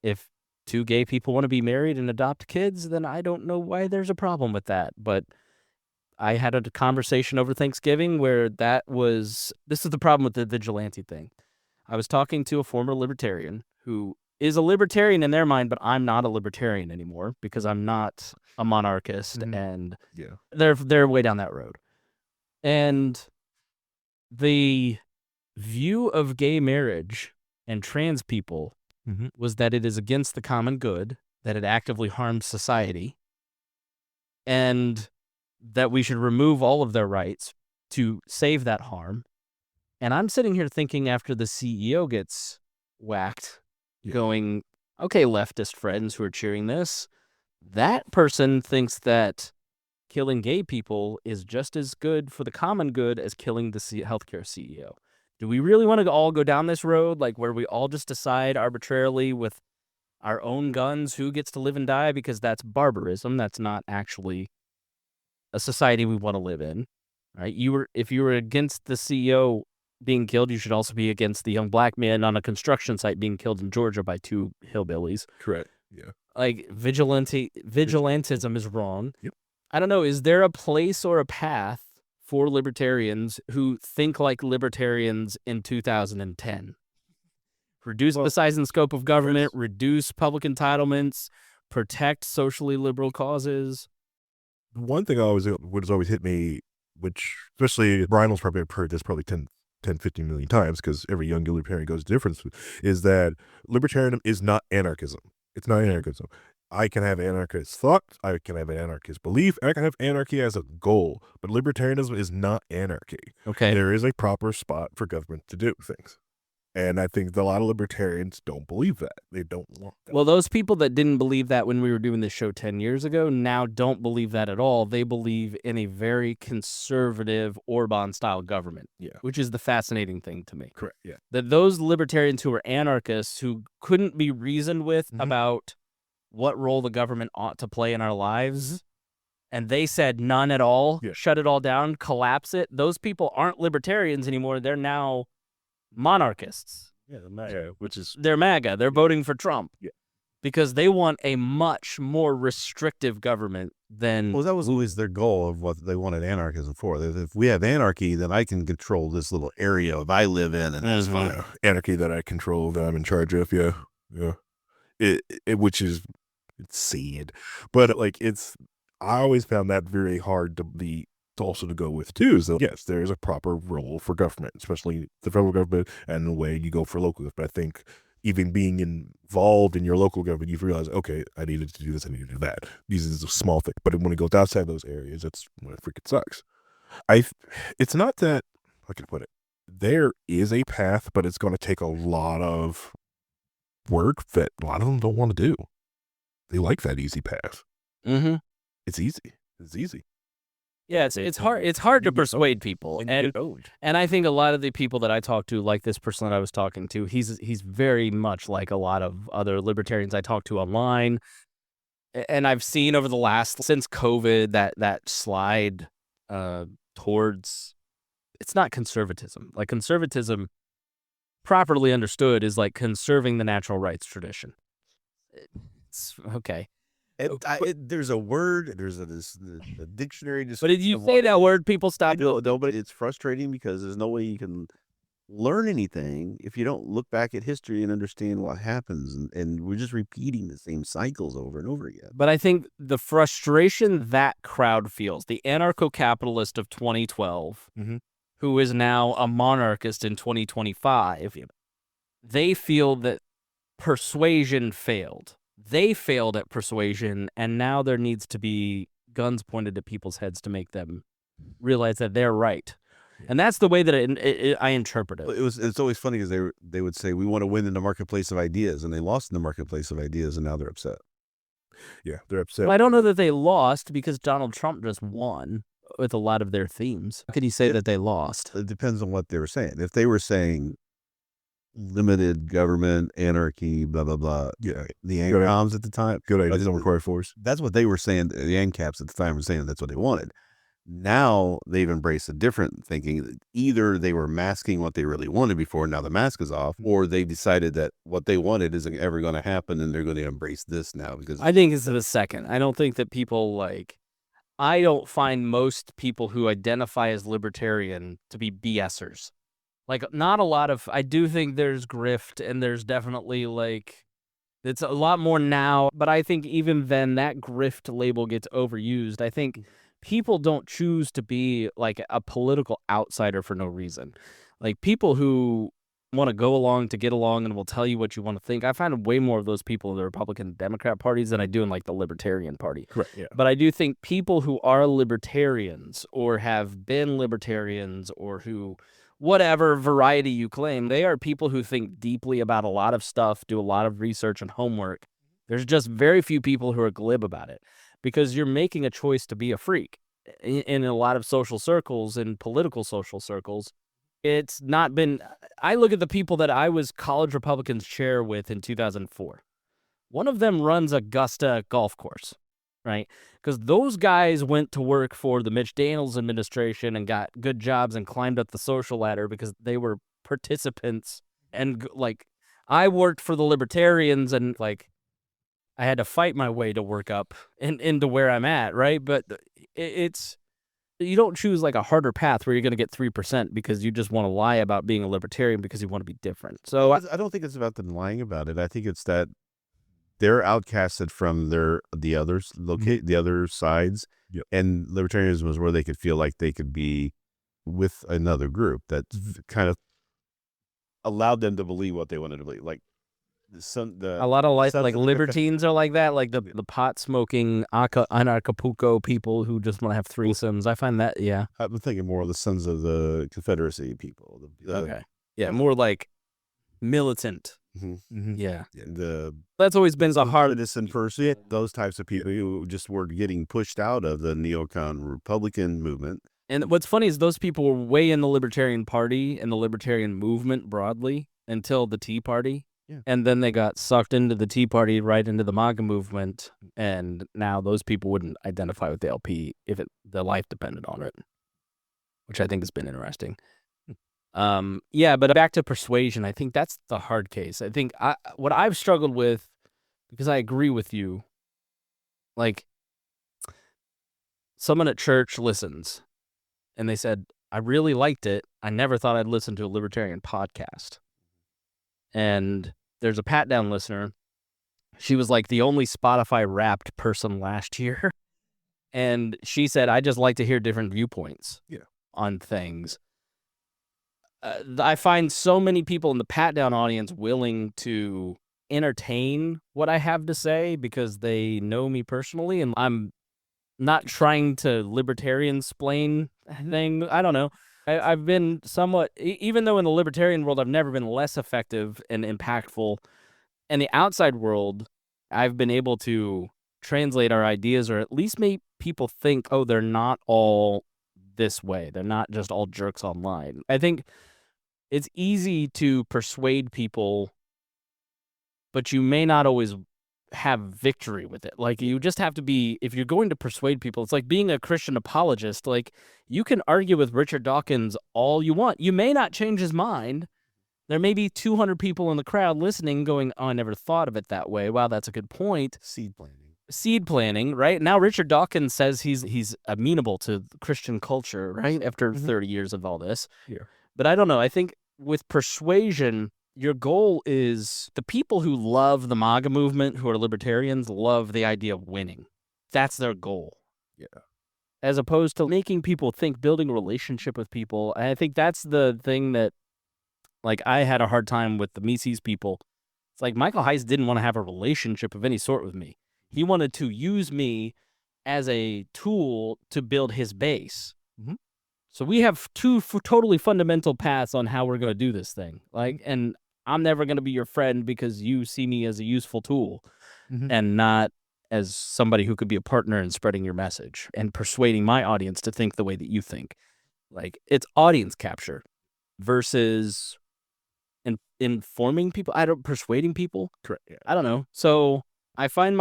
If two gay people want to be married and adopt kids, then I don't know why there's a problem with that. But I had a conversation over Thanksgiving where this is the problem with the vigilante thing. I was talking to a former libertarian who is a libertarian in their mind, but I'm not a libertarian anymore because I'm not a monarchist, and they're way down that road. And the view of gay marriage and trans people was that it is against the common good, that it actively harms society, and that we should remove all of their rights to save that harm. And I'm sitting here thinking, after the CEO gets whacked, going, okay, leftist friends who are cheering this, that person thinks that killing gay people is just as good for the common good as killing the healthcare CEO. Do we really want to all go down this road, like where we all just decide arbitrarily with our own guns who gets to live and die? Because that's barbarism. That's not actually a society we want to live in, right? If you were against the CEO being killed, you should also be against the young black man on a construction site being killed in Georgia by two hillbillies. Correct. Yeah. Like vigilantism is wrong. Yep. I don't know. Is there a place or a path for libertarians who think like libertarians in 2010? Reduce the size and scope of government, reduce public entitlements, protect socially liberal causes. One thing what has always hit me, which especially Rhinehold's probably heard this probably 10, 15 million times, because every young libertarian goes different, is that libertarianism is not anarchism. It's not anarchism. I can have anarchist thought, I can have an anarchist belief, I can have anarchy as a goal, but libertarianism is not anarchy. Okay. There is a proper spot for government to do things. And I think a lot of libertarians don't believe that. They don't want that. Well, those people that didn't believe that when we were doing this show 10 years ago now don't believe that at all. They believe in a very conservative Orban-style government, which is the fascinating thing to me. Correct, yeah. That those libertarians who are anarchists, who couldn't be reasoned with about what role the government ought to play in our lives, and they said none at all, shut it all down, collapse it, those people aren't libertarians anymore. They're now monarchists. Yeah, MAGA, which is... They're MAGA. They're voting for Trump. Yeah. Because they want a much more restrictive government than... Well, that was always their goal of what they wanted anarchism for. If we have anarchy, then I can control this little area of I live in, and that's fine. Anarchy that I control, that I'm in charge of, yeah. Which is... It's sad. But, like, I always found that very hard to also to go with too. So yes, there is a proper role for government, especially the federal government, and the way you go for local government. I think even being involved in your local government, you realize, okay, I needed to do this, I needed to do that. These is a small thing, but when it goes outside those areas, that's when it freaking sucks. It's not that, how can I put it? There is a path, but it's going to take a lot of work that a lot of them don't want to do. They like that easy path. Mm-hmm. It's easy. It's easy. Yeah, it's hard. It's hard to persuade people, and I think a lot of the people that I talk to, like this person that I was talking to, he's very much like a lot of other libertarians I talk to online, and I've seen over the last since COVID that slide towards, it's not conservatism. Like conservatism, properly understood, is like conserving the natural rights tradition. It's okay. There's a word, there's a dictionary. But if you say that word, people stop. No, but it's frustrating because there's no way you can learn anything if you don't look back at history and understand what happens. And we're just repeating the same cycles over and over again. But I think the frustration that crowd feels, the anarcho-capitalist of 2012, who is now a monarchist in 2025, they feel that persuasion failed. They failed at persuasion, and now there needs to be guns pointed at people's heads to make them realize that they're right. And that's the way that I interpret it. It's always funny because they would say, we want to win in the marketplace of ideas, and they lost in the marketplace of ideas, and now they're upset. Yeah, they're upset. Well, I don't know that they lost because Donald Trump just won with a lot of their themes. How could you say that they lost? It depends on what they were saying. If they were saying limited government, anarchy, blah, blah, blah. Yeah. The ANCOMs at the time. Good ideas don't require force. That's what they were saying. The ANCAPs at the time were saying that's what they wanted. Now they've embraced a different thinking. Either they were masking what they really wanted before, now the mask is off, or they decided that what they wanted isn't ever going to happen and they're going to embrace this now. Because I think it's the second. I don't think that people I don't find most people who identify as libertarian to be BSers. Like, not a lot of, I do think there's grift and there's definitely it's a lot more now, but I think even then that grift label gets overused. I think people don't choose to be like a political outsider for no reason. Like people who want to go along to get along and will tell you what you want to think. I find way more of those people in the Republican and Democrat parties than I do in like the Libertarian Party. Correct, yeah. But I do think people who are libertarians or have been libertarians or who, whatever variety you claim, they are people who think deeply about a lot of stuff, do a lot of research and homework. There's just very few people who are glib about it because you're making a choice to be a freak. In a lot of social circles and political social circles, it's not been. I look at the people that I was college Republicans chair with in 2004. One of them runs Augusta golf course, right? Because those guys went to work for the Mitch Daniels administration and got good jobs and climbed up the social ladder because they were participants. And I worked for the Libertarians and I had to fight my way to work up into where I'm at, right? But it's, you don't choose a harder path where you're going to get 3% because you just want to lie about being a libertarian because you want to be different. So I don't think it's about them lying about it. I think it's that they're outcasted from the others, the other sides. Yep. And libertarianism was where they could feel like they could be with another group that kind of allowed them to believe what they wanted to believe. A lot of libertines are like that, like the pot smoking Acapulco people who just want to have threesomes. I find that, yeah. I'm thinking more of the Sons of the Confederacy people. Okay, yeah, more like militant. Yeah, that's always been the hard citizen person. Those types of people who just were getting pushed out of the neocon Republican movement. And what's funny is those people were way in the Libertarian Party and the Libertarian movement broadly until the Tea Party. Yeah. And then they got sucked into the Tea Party, right into the MAGA movement, and now those people wouldn't identify with the LP if their life depended on it, which I think has been interesting. Yeah, but back to persuasion, I think that's the hard case. I think what I've struggled with, because I agree with you, someone at church listens, and they said, I really liked it. I never thought I'd listen to a libertarian podcast. And there's a Pat Down listener. She was the only Spotify Wrapped person last year. And she said, I just like to hear different viewpoints on things. I find so many people in the Pat Down audience willing to entertain what I have to say because they know me personally. And I'm not trying to libertarian-splain thing. I don't know. I've been somewhat, even though in the libertarian world I've never been less effective and impactful, in the outside world, I've been able to translate our ideas, or at least make people think, oh, they're not all this way. They're not just all jerks online. I think it's easy to persuade people, but you may not always have victory with it. Like, you just have to be, if you're going to persuade people, it's like being a Christian apologist. Like, you can argue with Richard Dawkins all you want. You may not change his mind. There may be 200 people in the crowd listening going, oh, I never thought of it that way. Wow, that's a good point. Seed planting, right? Now Richard Dawkins says he's amenable to Christian culture, right? After 30 years of all this. Yeah. But I don't know. I think with persuasion, your goal is, the people who love the MAGA movement, who are libertarians, love the idea of winning. That's their goal. Yeah. As opposed to making people think, building a relationship with people. And I think that's the thing that, like, I had a hard time with the Mises people. It's like Michael Heiss didn't want to have a relationship of any sort with me. He wanted to use me as a tool to build his base. Mhm. So we have two totally fundamental paths on how we're going to do this thing. Like, and I'm never going to be your friend because you see me as a useful tool and not as somebody who could be a partner in spreading your message and persuading my audience to think the way that you think. Like, it's audience capture versus informing people. Persuading people. Correct. Yeah. I don't know. So I find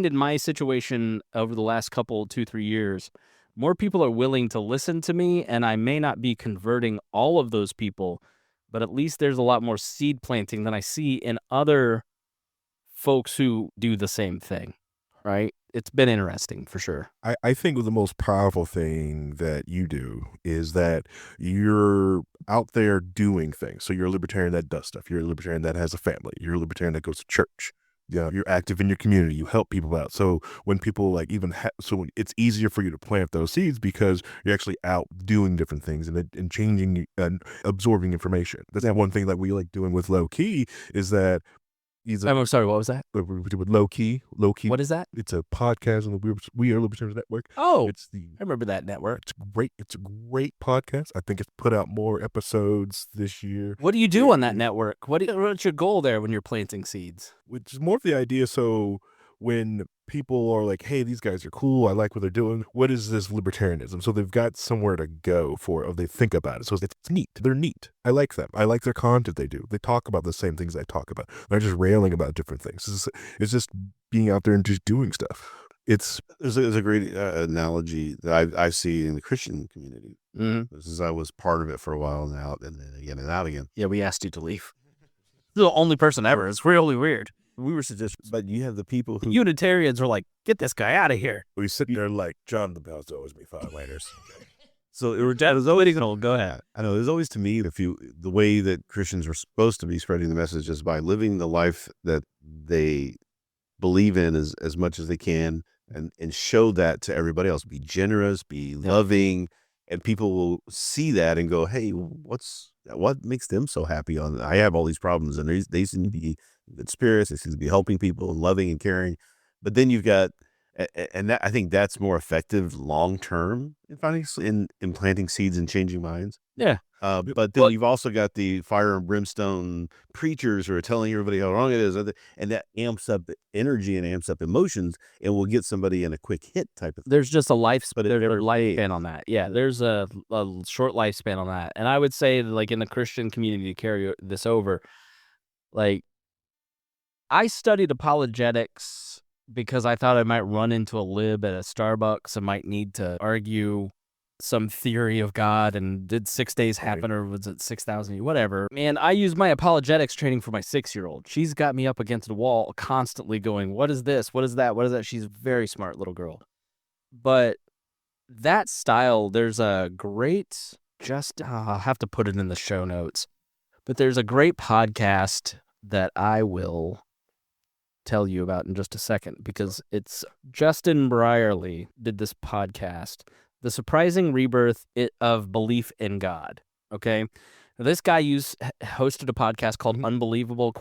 in my situation over the last 2-3 years, more people are willing to listen to me, and I may not be converting all of those people, but at least there's a lot more seed planting than I see in other folks who do the same thing, right? It's been interesting for sure. I think the most powerful thing that you do is that you're out there doing things. So you're a libertarian that does stuff. You're a libertarian that has a family. You're a libertarian that goes to church. Yeah, you're active in your community. You help people out. So when people like so it's easier for you to plant those seeds because you're actually out doing different things and changing and absorbing information. That's one thing that we like doing with Low Key is that I'm sorry, what was that? With Low Key. What is that? It's a podcast on the We Are Libertarians Network. Oh, I remember that network. It's great. It's a great podcast. I think it's put out more episodes this year. What do you do on that network? What's your goal there when you're planting seeds? Which is more of the idea. So when people are like, hey, these guys are cool, I like what they're doing, what is this libertarianism? So they've got somewhere to go for it, or they think about it. So it's neat. They're neat. I like them. I like their content they do. They talk about the same things I talk about. They're just railing about different things. It's just being out there and just doing stuff. There's a great analogy that I see in the Christian community. This is, I was part of it for a while now, and then again and out again. Yeah, we asked you to leave. You're the only person ever. It's really weird. We were suggesting, but you have the people who Unitarians are like, get this guy out of here. We sit there like, John the Bells owes me $5. So it was always go ahead. I know there's always, to me, the way that Christians are supposed to be spreading the message is by living the life that they believe in as much as they can, and show that to everybody else. Be generous, be loving, and people will see that and go, hey, what makes them so happy? I have all these problems, and they seem to be good spirits. They seem to be helping people and loving and caring. But then you've got, and I think that's more effective long term in planting seeds and changing minds. Yeah. But then you've also got the fire and brimstone preachers who are telling everybody how wrong it is, and that amps up energy and amps up emotions, and will get somebody in a quick hit type of thing. There's just a lifespan on that. Yeah, there's a short lifespan on that. And I would say, like, in the Christian community, to carry this over, like, I studied apologetics because I thought I might run into a lib at a Starbucks and might need to argue some theory of God, and did 6 days happen, or was it 6,000? Whatever. Man, I use my apologetics training for my 6-year-old. She's got me up against the wall constantly going, what is this? What is that? What is that? She's a very smart little girl. But that style, there's a great, I'll have to put it in the show notes, but there's a great podcast that I will tell you about in just a second, because it's Justin Brierley did this podcast, The Surprising Rebirth of Belief in God. Okay. Now, this guy hosted a podcast called Unbelievable ?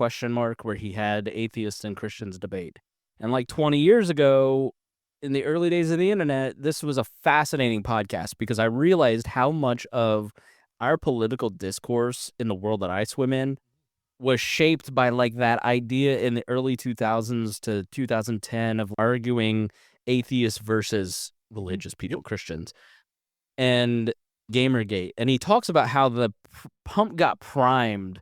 Where he had atheists and Christians debate. And like 20 years ago, in the early days of the internet, this was a fascinating podcast because I realized how much of our political discourse in the world that I swim in was shaped by like that idea in the early 2000s to 2010 of arguing atheists versus religious people, Christians, and Gamergate. And he talks about how the pump got primed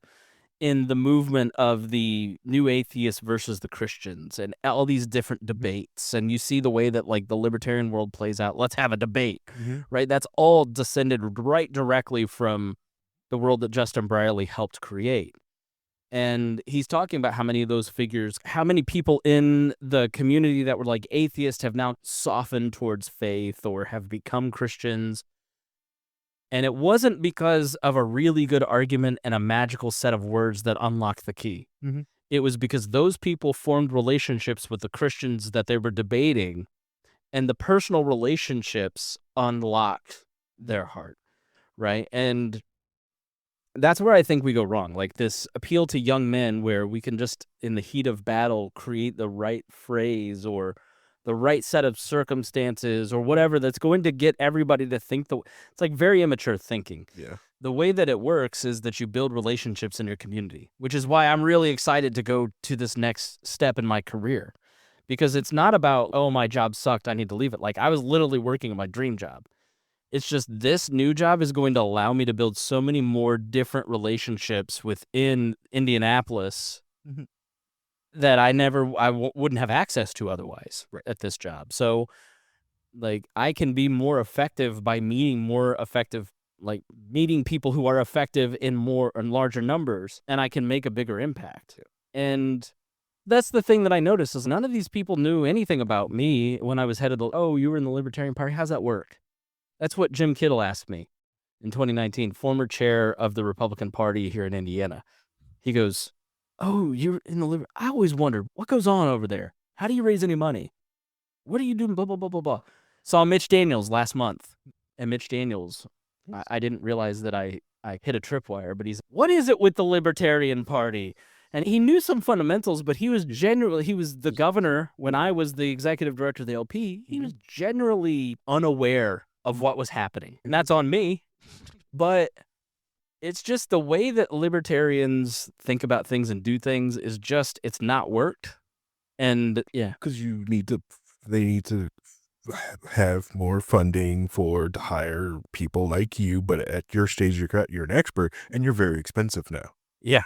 in the movement of the new atheists versus the Christians and all these different debates. And you see the way that like the libertarian world plays out. Let's have a debate, right? That's all descended right directly from the world that Justin Brierley helped create. And he's talking about how many of those figures, how many people in the community that were like atheists have now softened towards faith or have become Christians. And it wasn't because of a really good argument and a magical set of words that unlocked the key. It was because those people formed relationships with the Christians that they were debating, and the personal relationships unlocked their heart, right? And that's where I think we go wrong. Like this appeal to young men where we can just, in the heat of battle, create the right phrase or the right set of circumstances or whatever that's going to get everybody to think it's like very immature thinking. Yeah. The way that it works is that you build relationships in your community, which is why I'm really excited to go to this next step in my career, because it's not about, oh, my job sucked, I need to leave it. Like I was literally working at my dream job. It's just this new job is going to allow me to build so many more different relationships within Indianapolis that I wouldn't have access to otherwise at this job. So like I can be more effective by meeting people who are effective in larger numbers, and I can make a bigger impact. And that's the thing that I noticed is none of these people knew anything about me when I was head of you were in the Libertarian Party. How's that work? That's what Jim Kittle asked me in 2019, former chair of the Republican Party here in Indiana. He goes, oh, you're in the I always wondered, what goes on over there? How do you raise any money? What are you doing? Blah, blah, blah, blah, blah. Saw Mitch Daniels last month. And Mitch Daniels, I didn't realize that I hit a tripwire, but he's, what is it with the Libertarian Party? And he knew some fundamentals, but he was the governor when I was the executive director of the LP. He was generally unaware of what was happening. And that's on me. But it's just the way that libertarians think about things and do things is just, it's not worked. And yeah. Because they need to have more funding to hire people like you, but at your stage, you're an expert and you're very expensive now. Yeah.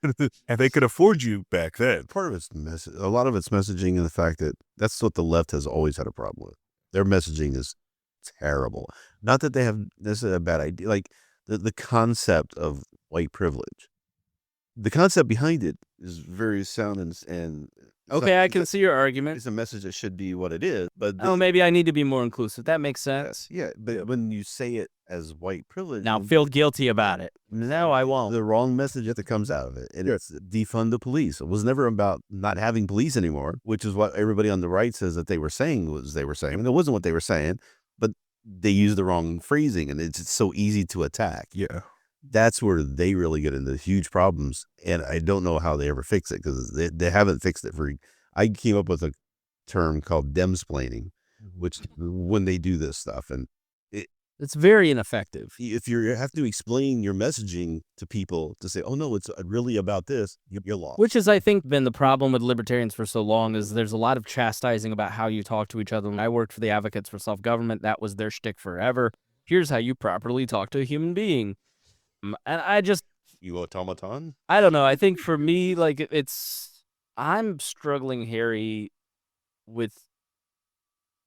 And they could afford you back then. Part of it's a lot of it's messaging and the fact that that's what the left has always had a problem with. Their messaging is terrible. Not that they have necessarily a bad idea. Like the concept of white privilege, the concept behind it is very sound and okay, I can see your argument. It's a message that should be what it is, but maybe I need to be more inclusive. That makes sense. Yes, yeah, but when you say it as white privilege, now feel guilty about it. No, I won't. The wrong message that comes out of it, and it's defund the police. It was never about not having police anymore, which is what everybody on the right says that they were saying. And it wasn't what they were saying, but they used the wrong phrasing, and it's so easy to attack. Yeah. That's where they really get into huge problems, and I don't know how they ever fix it because they haven't fixed it. I came up with a term called demsplaining, which when they do this stuff, and it's very ineffective. If you have to explain your messaging to people to say, "Oh no, it's really about this," you're lost. Which has, I think, been the problem with libertarians for so long. Is there's a lot of chastising about how you talk to each other. When I worked for the Advocates for Self-Government, that was their shtick forever. Here's how you properly talk to a human being. And you automaton? I don't know. I think for me, like I'm struggling, Harry, with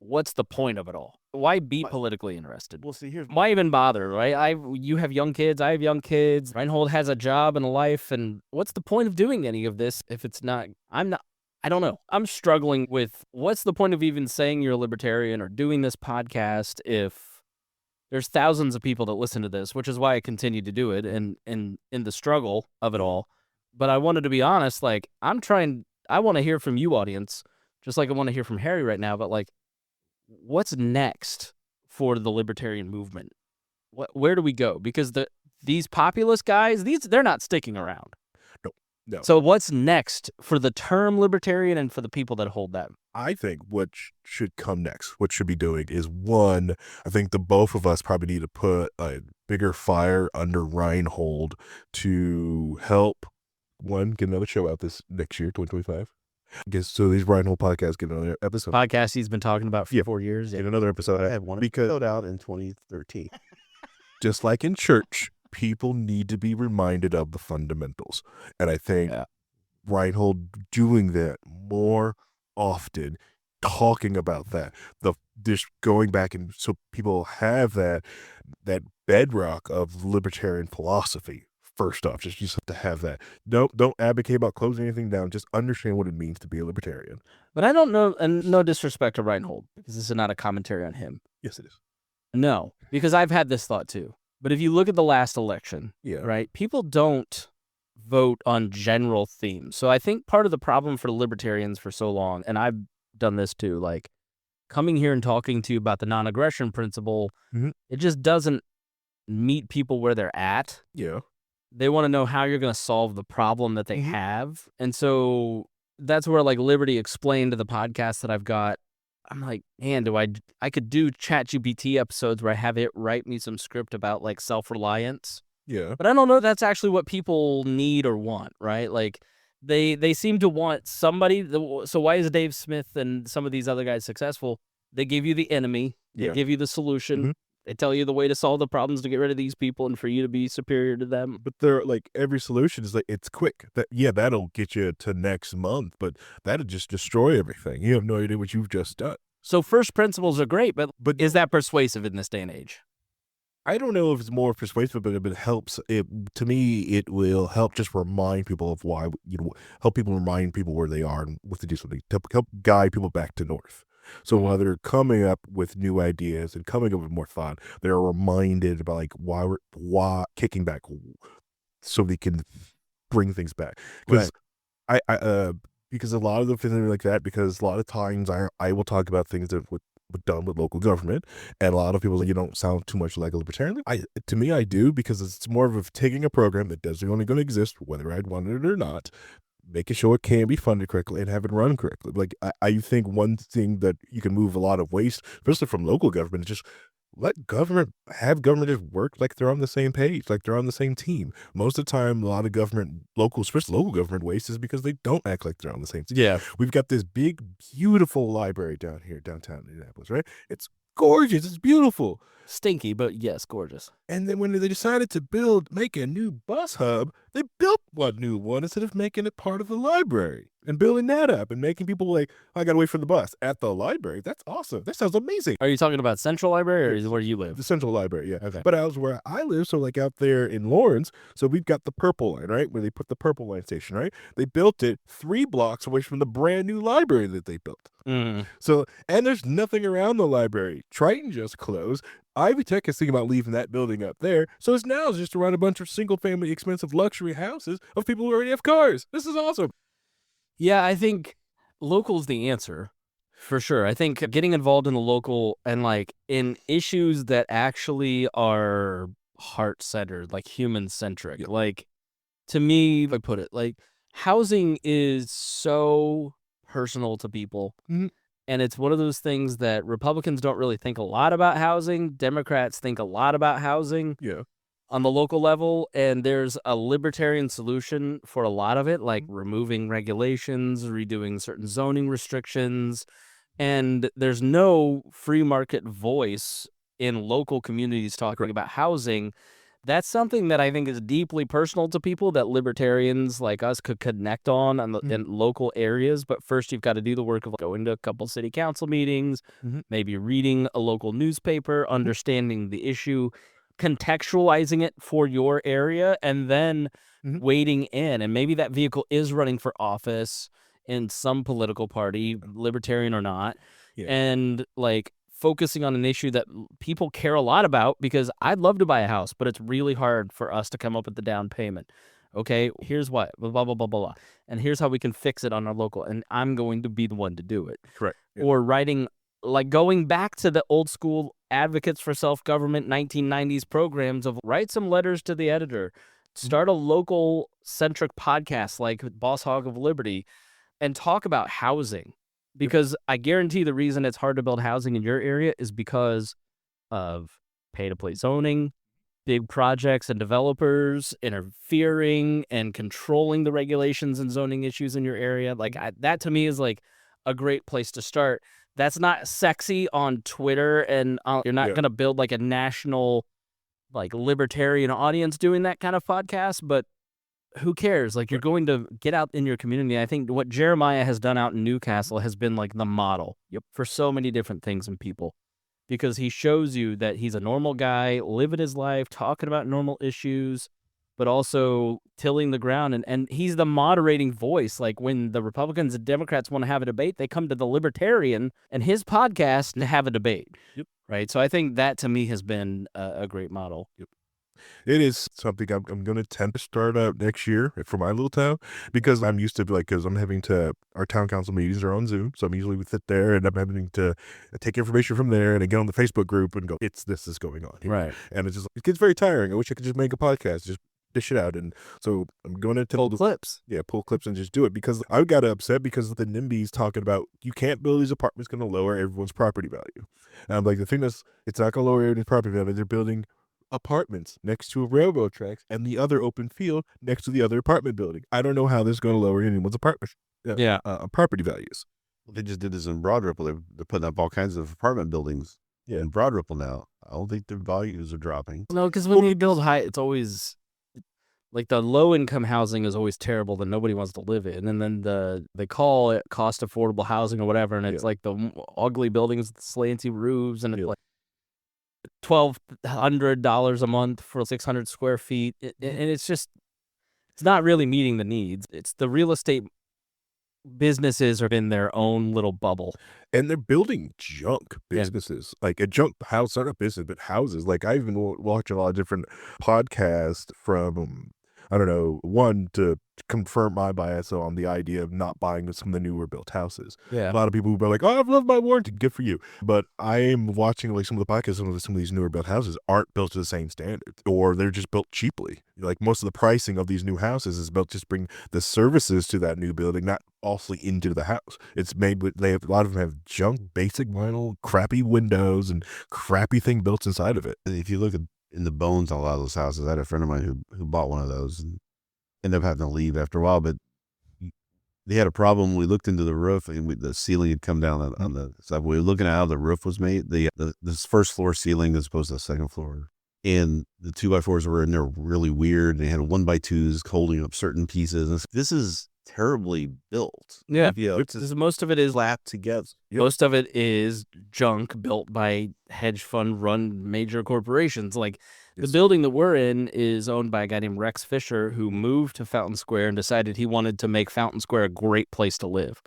what's the point of it all? Why be politically interested? Well, see, why even bother, right? You have young kids. I have young kids. Rhinehold has a job and a life. And what's the point of doing any of this if it's not, I don't know. I'm struggling with what's the point of even saying you're a libertarian or doing this podcast if there's thousands of people that listen to this, which is why I continue to do it and in the struggle of it all. But I wanted to be honest, like I want to hear from you, audience, just like I want to hear from Harry right now, but like, what's next for the libertarian movement? Where do we go? Because these populist guys, they're not sticking around. No. So what's next for the term libertarian and for the people that hold that? I think what should come next, what should be doing is one, I think the both of us probably need to put a bigger fire under Rhinehold to help, one, get another show out this next year, 2025. I guess so these Rhinehold podcasts get another episode. Podcast he's been talking about for 4 years. Get another episode. I had one episode out in 2013. Just like in church, people need to be reminded of the fundamentals. And I think Rhinehold doing that more often, talking about that, just going back, and so people have that bedrock of libertarian philosophy. First off, just have to have that. Don't advocate about closing anything down. Just understand what it means to be a libertarian. But I don't know, and no disrespect to Rhinehold, because this is not a commentary on him. Yes, it is. No, because I've had this thought too. But if you look at the last election, right, people don't vote on general themes. So I think part of the problem for libertarians for so long, and I've done this too, like coming here and talking to you about the non-aggression principle, it just doesn't meet people where they're at. Yeah. They want to know how you're going to solve the problem that they have. And so that's where like Liberty Explained to the podcast that I've got, I'm like, man, I could do ChatGPT episodes where I have it write me some script about like self-reliance. Yeah. But I don't know if that's actually what people need or want, right? Like they seem to want somebody. So why is Dave Smith and some of these other guys successful? They give you the enemy. They give you the solution. They tell you the way to solve the problems to get rid of these people and for you to be superior to them. But they're like, every solution is like, it's quick. That'll get you to next month, but that'll just destroy everything. You have no idea what you've just done. So first principles are great, but is that persuasive in this day and age? I don't know if it's more persuasive, but it helps. To me, it will help just remind people of why, help people remind people where they are and what to do something, to help guide people back to north. So while they're coming up with new ideas and coming up with more thought, they're reminded about like why kicking back, so they can bring things back. Because because a lot of the things like that, because a lot of times I will talk about things that were done with local government, and a lot of people say, you don't sound too much like a libertarian. To me, I do, because it's more of taking a program that doesn't only going to exist, whether I'd want it or not, making sure it can be funded correctly and have it run correctly. Like I think one thing that you can move a lot of waste, especially from local government, is just let government just work like they're on the same page, like they're on the same team. Most of the time, a lot of especially local government waste is because they don't act like they're on the same team. Yeah. We've got this big, beautiful library downtown Indianapolis, right? It's gorgeous. It's beautiful. Stinky, but yes, gorgeous. And then when they decided to make a new bus hub, they built one new one instead of making it part of the library and building that up and making people like, I got to wait for the bus at the library. That's awesome. That sounds amazing. Are you talking about Central Library or is it where you live? The Central Library, yeah. Okay. But I was where I live, so like out there in Lawrence, so we've got the Purple Line, right? Where they put the Purple Line station, right? They built it 3 blocks away from the brand new library that they built. So, and there's nothing around the library. Triton just closed. Ivy Tech is thinking about leaving that building up there, so it's now just around a bunch of single-family, expensive luxury houses of people who already have cars. This is awesome. Yeah, I think local's the answer, for sure. I think getting involved in the local and like in issues that actually are heart-centered, like human-centric. Like, to me, if I put it, like housing is so personal to people. And it's one of those things that Republicans don't really think a lot about housing. Democrats think a lot about housing on the local level. And there's a libertarian solution for a lot of it, like removing regulations, redoing certain zoning restrictions. And there's no free market voice in local communities talking about housing. That's something that I think is deeply personal to people that libertarians like us could connect on in local areas. But first, you've got to do the work of going to a couple city council meetings, maybe reading a local newspaper, understanding the issue, contextualizing it for your area, and then wading in. And maybe that vehicle is running for office in some political party, libertarian or not, and like focusing on an issue that people care a lot about, because I'd love to buy a house, but it's really hard for us to come up with the down payment. Okay, here's what, blah, blah, blah, blah, blah. And here's how we can fix it on our local, and I'm going to be the one to do it. Correct. Or writing, like going back to the old school advocates for self-government 1990s programs of write some letters to the editor, start a local centric podcasts like Boss Hog of Liberty and talk about housing. Because I guarantee the reason it's hard to build housing in your area is because of pay-to-play zoning, big projects and developers interfering and controlling the regulations and zoning issues in your area. Like that to me is like a great place to start. That's not sexy on Twitter, and you're not going to build like a national like libertarian audience doing that kind of podcast, but who cares? Like, you're going to get out in your community. I think what Jeremiah has done out in Newcastle has been like the model for so many different things and people, because he shows you that he's a normal guy living his life, talking about normal issues, but also tilling the ground. And he's the moderating voice. Like when the Republicans and Democrats want to have a debate, they come to the Libertarian and his podcast to have a debate. Right. So I think that to me has been a great model. It is something I'm going to attempt to start up next year for my little town, because I'm used to, like, because I'm having to, our town council meetings are on Zoom. So I'm usually sit there and I'm having to take information from there and I get on the Facebook group and go, this is going on here. Right. And it gets very tiring. I wish I could just make a podcast, just dish it out. And so I'm going to pull clips. Yeah, pull clips and just do it, because I got upset because the NIMBYs talking about you can't build these apartments, going to lower everyone's property value. And I'm like, the thing is, it's not going to lower everyone's property value. They're building apartments next to a railroad tracks and the other open field next to the other apartment building. I don't know how this is going to lower anyone's property values. They just did this in Broad Ripple. They're putting up all kinds of apartment buildings in Broad Ripple now. I don't think their values are dropping. No, because when you build high, it's always like the low income housing is always terrible that nobody wants to live in, and then they call it cost affordable housing or whatever, and it's like the ugly buildings with the slanty roofs, and it's like $1,200 a month for 600 square feet, and it's not really meeting the needs. It's the real estate businesses are in their own little bubble, and they're building junk businesses, like a junk house, not a business, but houses. Like I even watch a lot of different podcasts from, I don't know, one to confirm my bias on the idea of not buying some of the newer built houses. Yeah. A lot of people who are like, oh, I've loved my warranty. Good for you. But I am watching like some of the podcasts, some of these newer built houses aren't built to the same standard, or they're just built cheaply. Like most of the pricing of these new houses is built just bring the services to that new building, not also into the house. It's made with, a lot of them have junk, basic vinyl, crappy windows and crappy thing built inside of it. If you look at in the bones on a lot of those houses, I had a friend of mine who bought one of those and ended up having to leave after a while, but they had a problem. We looked into the roof and the ceiling had come down on the side. We were looking at how the roof was made. This first floor ceiling as opposed to the second floor. And the 2x4s were in there really weird. They had 1x2s holding up certain pieces. And this is terribly built. Yeah. Most of it is slapped together. Most of it is junk built by hedge fund run major corporations. Like the building that we're in is owned by a guy named Rex Fisher, who moved to Fountain Square and decided he wanted to make Fountain Square a great place to live.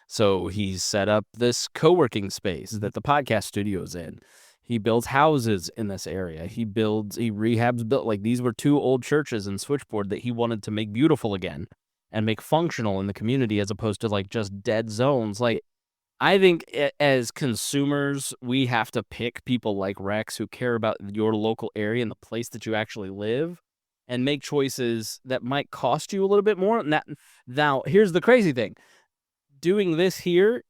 So he set up this co-working space that the podcast studio is in. He builds houses in this area. He rehabs like these were two old churches in Switchboard that he wanted to make beautiful again and make functional in the community, as opposed to like just dead zones. Like, I think as consumers, we have to pick people like Rex who care about your local area and the place that you actually live, and make choices that might cost you a little bit more. Now, here's the crazy thing. Doing this here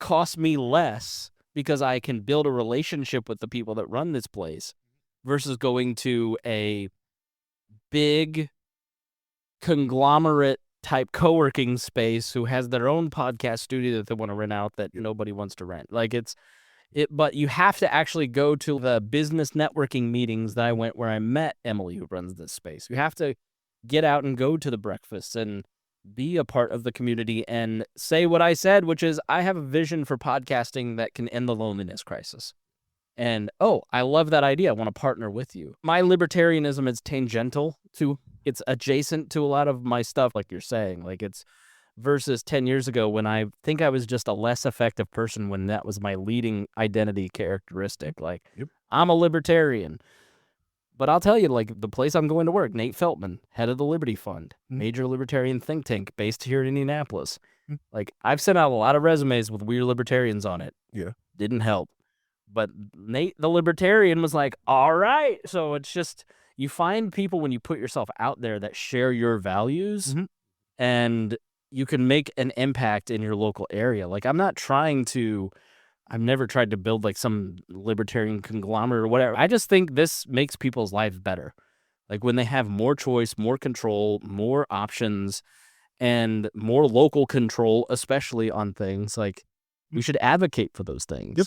costs me less because I can build a relationship with the people that run this place versus going to a big conglomerate type co-working space who has their own podcast studio that they want to rent out that nobody wants to rent. Like but you have to actually go to the business networking meetings that I went where I met Emily, who runs this space. You have to get out and go to the breakfasts and be a part of the community and say what I said, which is I have a vision for podcasting that can end the loneliness crisis. And, I love that idea. I want to partner with you. My libertarianism is tangential it's adjacent to a lot of my stuff, like you're saying. Like it's versus 10 years ago when I think I was just a less effective person when that was my leading identity characteristic. Like, I'm a libertarian. But I'll tell you, like, the place I'm going to work, Nate Feltman, head of the Liberty Fund, major libertarian think tank based here in Indianapolis. Like, I've sent out a lot of resumes with weird libertarians on it. Yeah. Didn't help. But Nate, the libertarian, was like, all right. So it's just, you find people when you put yourself out there that share your values, Mhm. and you can make an impact in your local area. Like, I've never tried to build like some libertarian conglomerate or whatever. I just think this makes people's lives better. Like when they have more choice, more control, more options, and more local control, especially on things, like we should advocate for those things. Yep.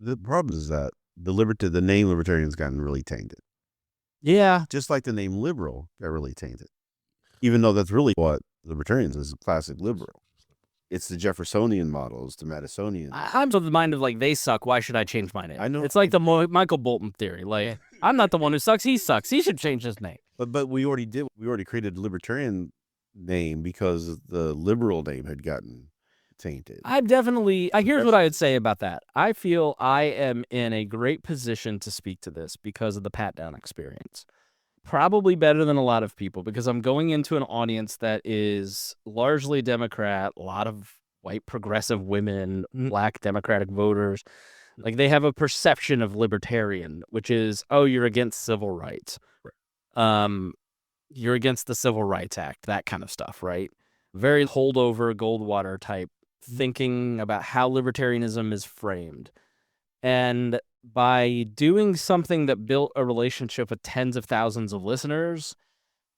The problem is that the name libertarian's gotten really tainted. Yeah. Just like the name liberal got really tainted. Even though that's really what libertarians is, a classic liberal. It's the Jeffersonian model, it's the Madisonian. I'm of the mind of like, they suck. Why should I change my name? I know. It's like the Michael Bolton theory. Like, I'm not the one who sucks. He sucks. He should change his name. But we already did. We already created a libertarian name because the liberal name had gotten tainted. Here's what I would say about that. I feel I am in a great position to speak to this because of the pat down experience. Probably better than a lot of people because I'm going into an audience that is largely Democrat, a lot of white progressive women, black Democratic voters. Like they have a perception of libertarian, which is, oh, you're against civil rights. You're against the Civil Rights Act, that kind of stuff, right? Very holdover, Goldwater type thinking about how libertarianism is framed. And by doing something that built a relationship with tens of thousands of listeners,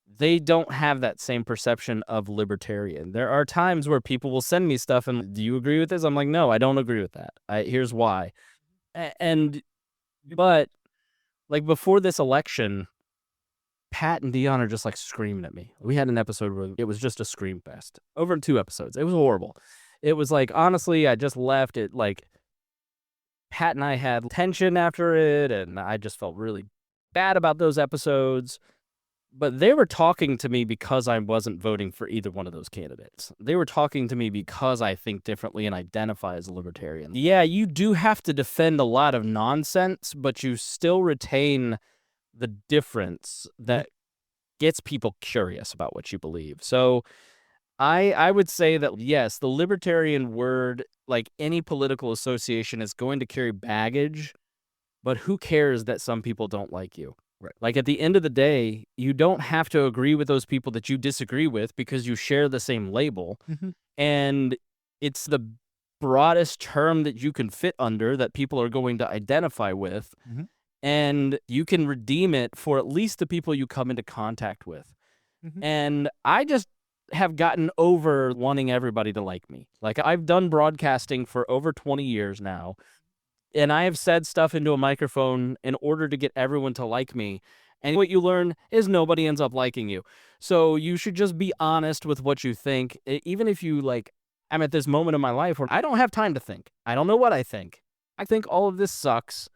they don't have that same perception of libertarian. There are times where people will send me stuff and, do you agree with this? I'm like, no, I don't agree with that. Here's why. But like before this election, Pat and Dion are just like screaming at me. We had an episode where it was just a scream fest over 2 episodes. It was horrible. It was like, honestly, I just left it like Pat and I had tension after it, and I just felt really bad about those episodes. But they were talking to me because I wasn't voting for either one of those candidates. They were talking to me because I think differently and identify as a libertarian. Yeah, you do have to defend a lot of nonsense, but you still retain the difference that gets people curious about what you believe. So I would say that, yes, the libertarian word, like any political association, is going to carry baggage, but who cares that some people don't like you? Right. Like at the end of the day, you don't have to agree with those people that you disagree with because you share the same label. And it's the broadest term that you can fit under that people are going to identify with. And you can redeem it for at least the people you come into contact with. And I just have gotten over wanting everybody to like me. Like I've done broadcasting for over 20 years now, and I have said stuff into a microphone in order to get everyone to like me. And what you learn is nobody ends up liking you. So you should just be honest with what you think. Even if you like, I'm at this moment in my life where I don't have time to think. I don't know what I think. I think all of this sucks.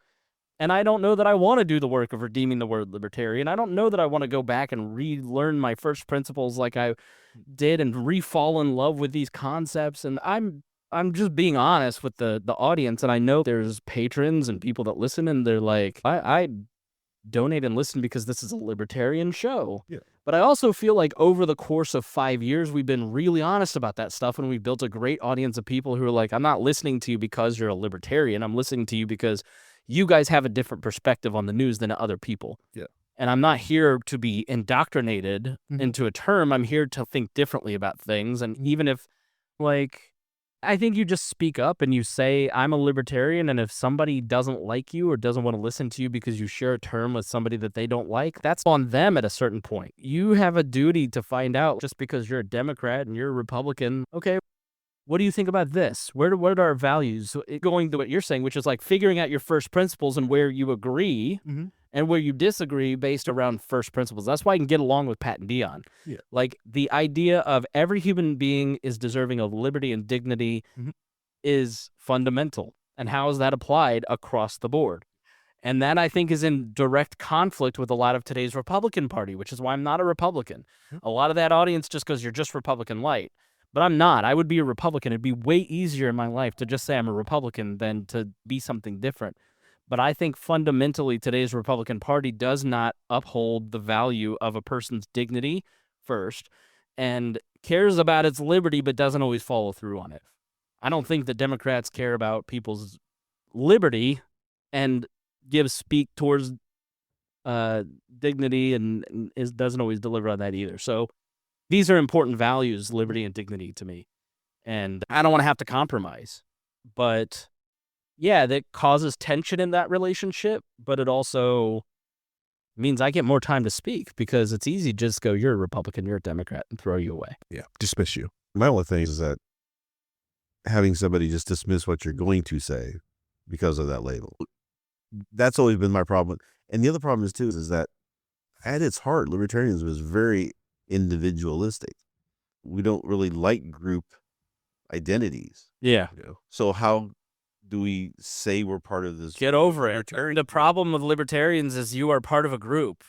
And I don't know that I want to do the work of redeeming the word libertarian. I don't know that I want to go back and relearn my first principles like I did and re-fall in love with these concepts. And I'm just being honest with the audience. And I know there's patrons and people that listen and they're like, I donate and listen because this is a libertarian show. Yeah. But I also feel like over the course of 5 years, we've been really honest about that stuff. And we built a great audience of people who are like, I'm not listening to you because you're a libertarian. I'm listening to you because you guys have a different perspective on the news than other people. Yeah. And I'm not here to be indoctrinated into a term. I'm here to think differently about things. And even if, like, I think you just speak up and you say, I'm a libertarian. And if somebody doesn't like you or doesn't want to listen to you because you share a term with somebody that they don't like, that's on them at a certain point. You have a duty to find out just because you're a Democrat and you're a Republican. Okay, what do you think about this? What are our values? So going to what you're saying, which is like figuring out your first principles and where you agree and where you disagree based around first principles. That's why I can get along with Pat and Dion. Yeah. Like the idea of every human being is deserving of liberty and dignity is fundamental. And how is that applied across the board? And that, I think, is in direct conflict with a lot of today's Republican Party, which is why I'm not a Republican. A lot of that audience just goes, you're just Republican light. But I'm not. I would be a Republican. It'd be way easier in my life to just say I'm a Republican than to be something different. But I think fundamentally today's Republican Party does not uphold the value of a person's dignity first and cares about its liberty but doesn't always follow through on it. I don't think that Democrats care about people's liberty and speak towards dignity and doesn't always deliver on that either. So these are important values, liberty and dignity to me. And I don't want to have to compromise. But yeah, that causes tension in that relationship, but it also means I get more time to speak because it's easy to just go, you're a Republican, you're a Democrat, and throw you away. Yeah, dismiss you. My only thing is that having somebody just dismiss what you're going to say because of that label, that's always been my problem. And the other problem is too, is that at its heart, libertarianism is very individualistic. We don't really like group identities. Yeah. So how do we say we're part of this? Get over it. The problem with libertarians is you are part of a group.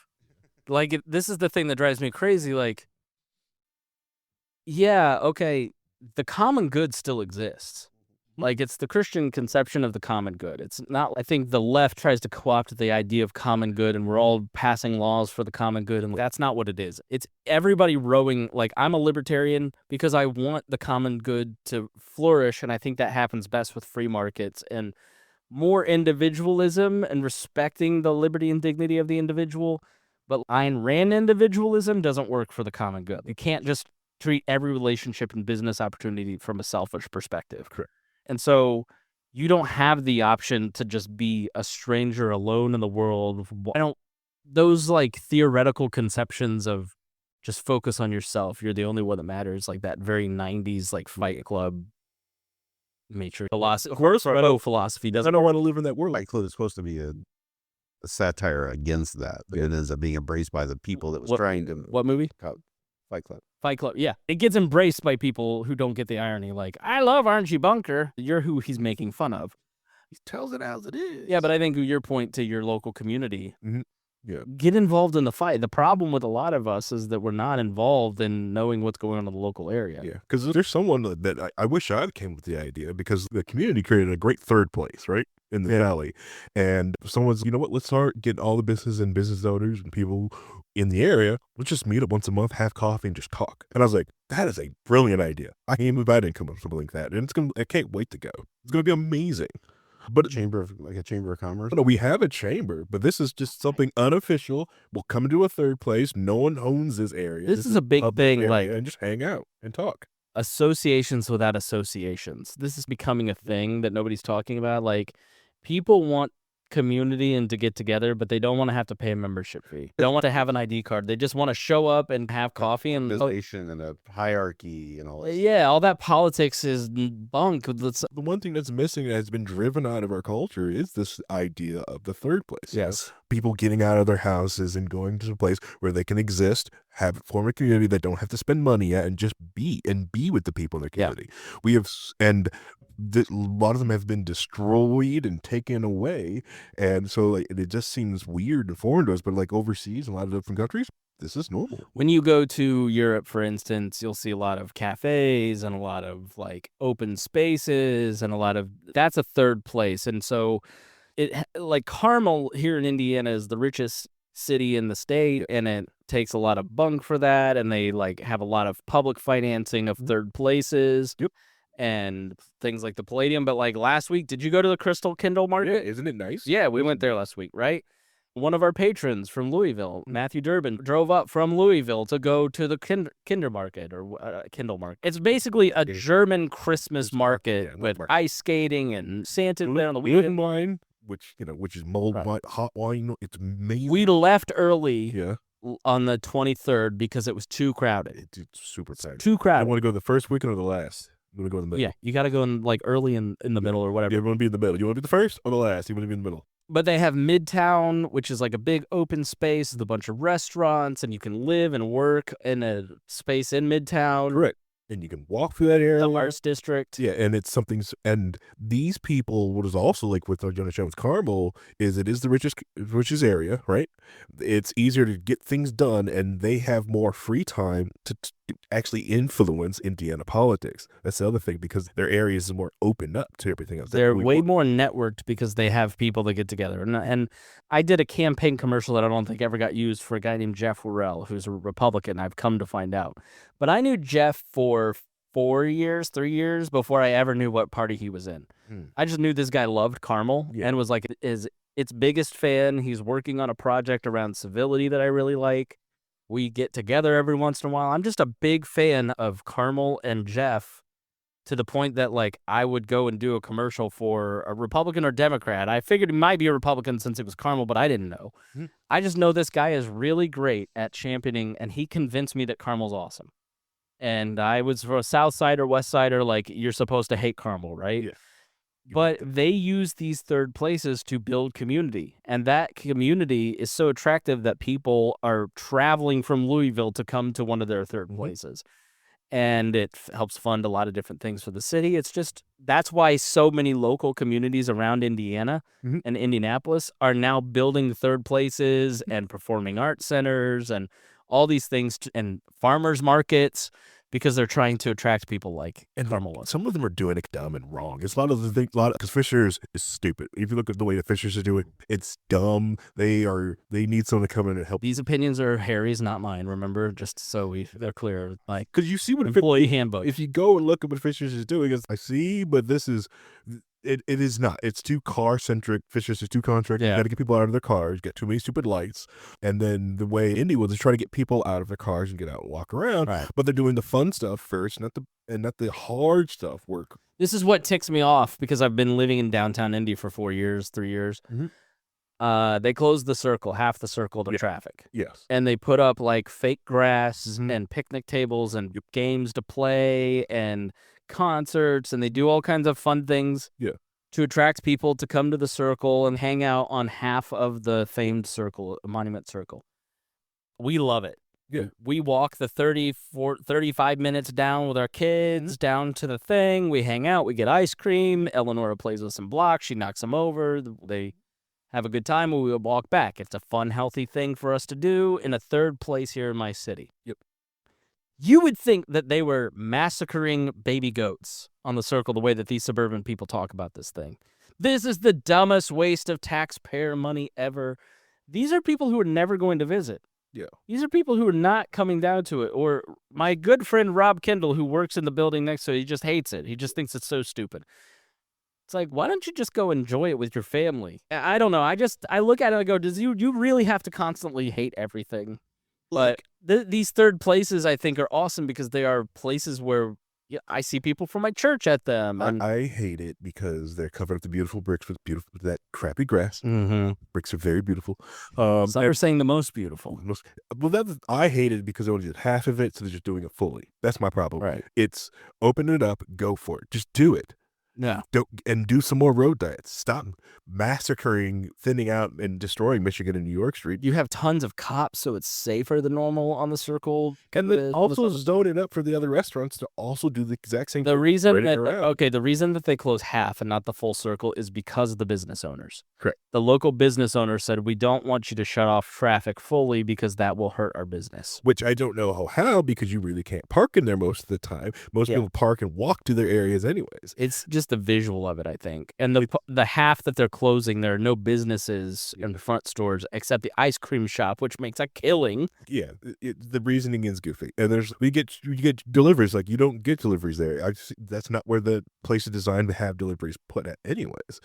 Like, this is the thing that drives me crazy. Like, yeah, okay, the common good still exists. Like, it's the Christian conception of the common good. It's not, I think the left tries to co-opt the idea of common good and we're all passing laws for the common good. And that's not what it is. It's everybody rowing. Like, I'm a libertarian because I want the common good to flourish. And I think that happens best with free markets and more individualism and respecting the liberty and dignity of the individual. But Ayn Rand individualism doesn't work for the common good. You can't just treat every relationship and business opportunity from a selfish perspective. Correct. And so you don't have the option to just be a stranger alone in the world. Those like theoretical conceptions of just focus on yourself, you're the only one that matters, like that very 90s like Fight Club matrix philosophy. Of course, philosophy doesn't. I don't want to live in that world. Fight Club is supposed to be a satire against that, but it ends up being embraced by the people that was trying to. What movie? Fight Club. Fight Club, yeah. It gets embraced by people who don't get the irony. Like, I love Archie Bunker. You're who he's making fun of. He tells it as it is. Yeah, but I think your point to your local community, yeah, get involved in the fight. The problem with a lot of us is that we're not involved in knowing what's going on in the local area. Yeah, because there's someone that I wish I came with the idea because the community created a great third place, right? In the valley. And someone's, you know what, let's start getting all the business and business owners and people in the area, let's just meet up once a month, have coffee, and just talk. And I was like, that is a brilliant idea. I can't believe I didn't come up with something like that. And I can't wait to go. It's going to be amazing. But a chamber of commerce? No, we have a chamber, but this is just something unofficial. We'll come into a third place. No one owns this area. This is a big thing, like, and just hang out and talk. Associations without associations. This is becoming a thing that nobody's talking about. Like, people want community and to get together, but they don't want to have to pay a membership fee. They don't want to have an ID card. They just want to show up and have coffee and and a hierarchy and all that. Yeah, all that politics is bunk. The one thing that's missing that has been driven out of our culture is this idea of the third place. Yes. People getting out of their houses and going to a place where they can exist, form a community that don't have to spend money at, and just be with the people in their community. Yeah. We have, and a lot of them have been destroyed and taken away, and so like, it just seems weird and foreign to us. But like overseas, in a lot of different countries, this is normal. When you go to Europe, for instance, you'll see a lot of cafes and a lot of like open spaces and that's a third place. And so it, like Carmel here in Indiana is the richest city in the state, and it takes a lot of bunk for that, and they like have a lot of public financing of third places. Yep. And things like the Palladium. But like last week, did you go to the Crystal Kindle Market? Yeah, isn't it nice? Yeah, we went there last week, right? One of our patrons from Louisville, Matthew Durbin, drove up from Louisville to go to the Kinder Market or Kindle Market. It's basically a German Christmas market with ice skating and Santa there on the weekend. Wine, which is mulled wine, hot wine. It's amazing. We left early on the 23rd because it was too crowded. It's super packed. Too crowded. I want to go the first weekend or the last. You want to go in the middle. Yeah, you got to go in like early in the middle or whatever. You want to be in the middle. You want to be the first or the last? You want to be in the middle. But they have Midtown, which is like a big open space with a bunch of restaurants, and you can live and work in a space in Midtown. Correct. And you can walk through that area. The Arts District. Yeah, and it's something. And these people, what is also like with Jonah Carmel, is it is the richest area, right? It's easier to get things done, and they have more free time to actually influence Indiana politics. That's the other thing, because their areas is more opened up to everything else. They're way more networked because they have people that get together. And I did a campaign commercial that I don't think ever got used for a guy named Jeff Worrell, who's a Republican, I've come to find out. But I knew Jeff for 3 years before I ever knew what party he was in. I just knew this guy loved Carmel and was like, is its biggest fan. He's working on a project around civility that I really like. We get together every once in a while. I'm just a big fan of Carmel and Jeff, to the point that, like, I would go and do a commercial for a Republican or Democrat. I figured he might be a Republican since it was Carmel, but I didn't know. I just know this guy is really great at championing, and he convinced me that Carmel's awesome. And I was for a South Side or West Sider, like, you're supposed to hate Carmel, right? Yeah. But they use these third places to build community. And that community is so attractive that people are traveling from Louisville to come to one of their third places. And it helps fund a lot of different things for the city. It's just, that's why so many local communities around Indiana and Indianapolis are now building third places and performing arts centers and all these things, and farmers markets, because they're trying to attract people like Carmel was. Some of them are doing it dumb and wrong. It's a lot of the things, because Fishers is stupid. If you look at the way the Fishers are doing, it's dumb. They need someone to come in and help. These opinions are Harry's, not mine, remember? Just so they're clear. Like, Because you see what employee handbook. If you go and look at what Fishers is doing, I see, but this is... It is not. It's too car-centric. Fishers is too car-centric. Yeah. You got to get people out of their cars, get too many stupid lights. And then the way Indy was is try to get people out of their cars and get out and walk around. Right. But they're doing the fun stuff first, not the hard stuff work. This is what ticks me off, because I've been living in downtown Indy for 3 years. They closed the circle, half the circle to traffic. Yes. And they put up like fake grass and picnic tables and games to play and concerts, and they do all kinds of fun things to attract people to come to the circle and hang out on half of the famed circle, Monument Circle. We love it. Yeah. We walk the 35 minutes down with our kids down to the thing. We hang out. We get ice cream. Eleonora plays with some blocks. She knocks them over. They have a good time, and we would walk back. It's a fun, healthy thing for us to do in a third place here in my city. Yep. You would think that they were massacring baby goats on the circle the way that these suburban people talk about this thing. This is the dumbest waste of taxpayer money ever. These are people who are never going to visit. Yeah. These are people who are not coming down to it. Or my good friend Rob Kendall, who works in the building next to it, he just hates it. He just thinks it's so stupid. It's like, why don't you just go enjoy it with your family? I don't know. I look at it and I go, you really have to constantly hate everything? But these third places, I think, are awesome because they are places where I see people from my church at them. And I hate it because they're covered up the beautiful bricks with that crappy grass. Bricks are very beautiful. so you're saying the most beautiful. I hate it because they only did half of it, so they're just doing it fully. That's my problem. Right. It's open it up, go for it. Just do it. Yeah. Do some more road diets. Stop massacring, thinning out, and destroying Michigan and New York Street. You have tons of cops, so it's safer than normal on the circle. And then also zone it up for the other restaurants to also do the exact same thing. The reason that they close half and not the full circle is because of the business owners. Correct. The local business owner said, we don't want you to shut off traffic fully because that will hurt our business. Which I don't know how, because you really can't park in there most of the time. Most people park and walk to their areas anyways. It's just the visual of it, I think. And the half that they're closing, there are no businesses in the front stores except the ice cream shop, which makes a killing. Yeah, the reasoning is goofy. And you get deliveries, like you don't get deliveries there. That's not where the place is designed to have deliveries put at anyways.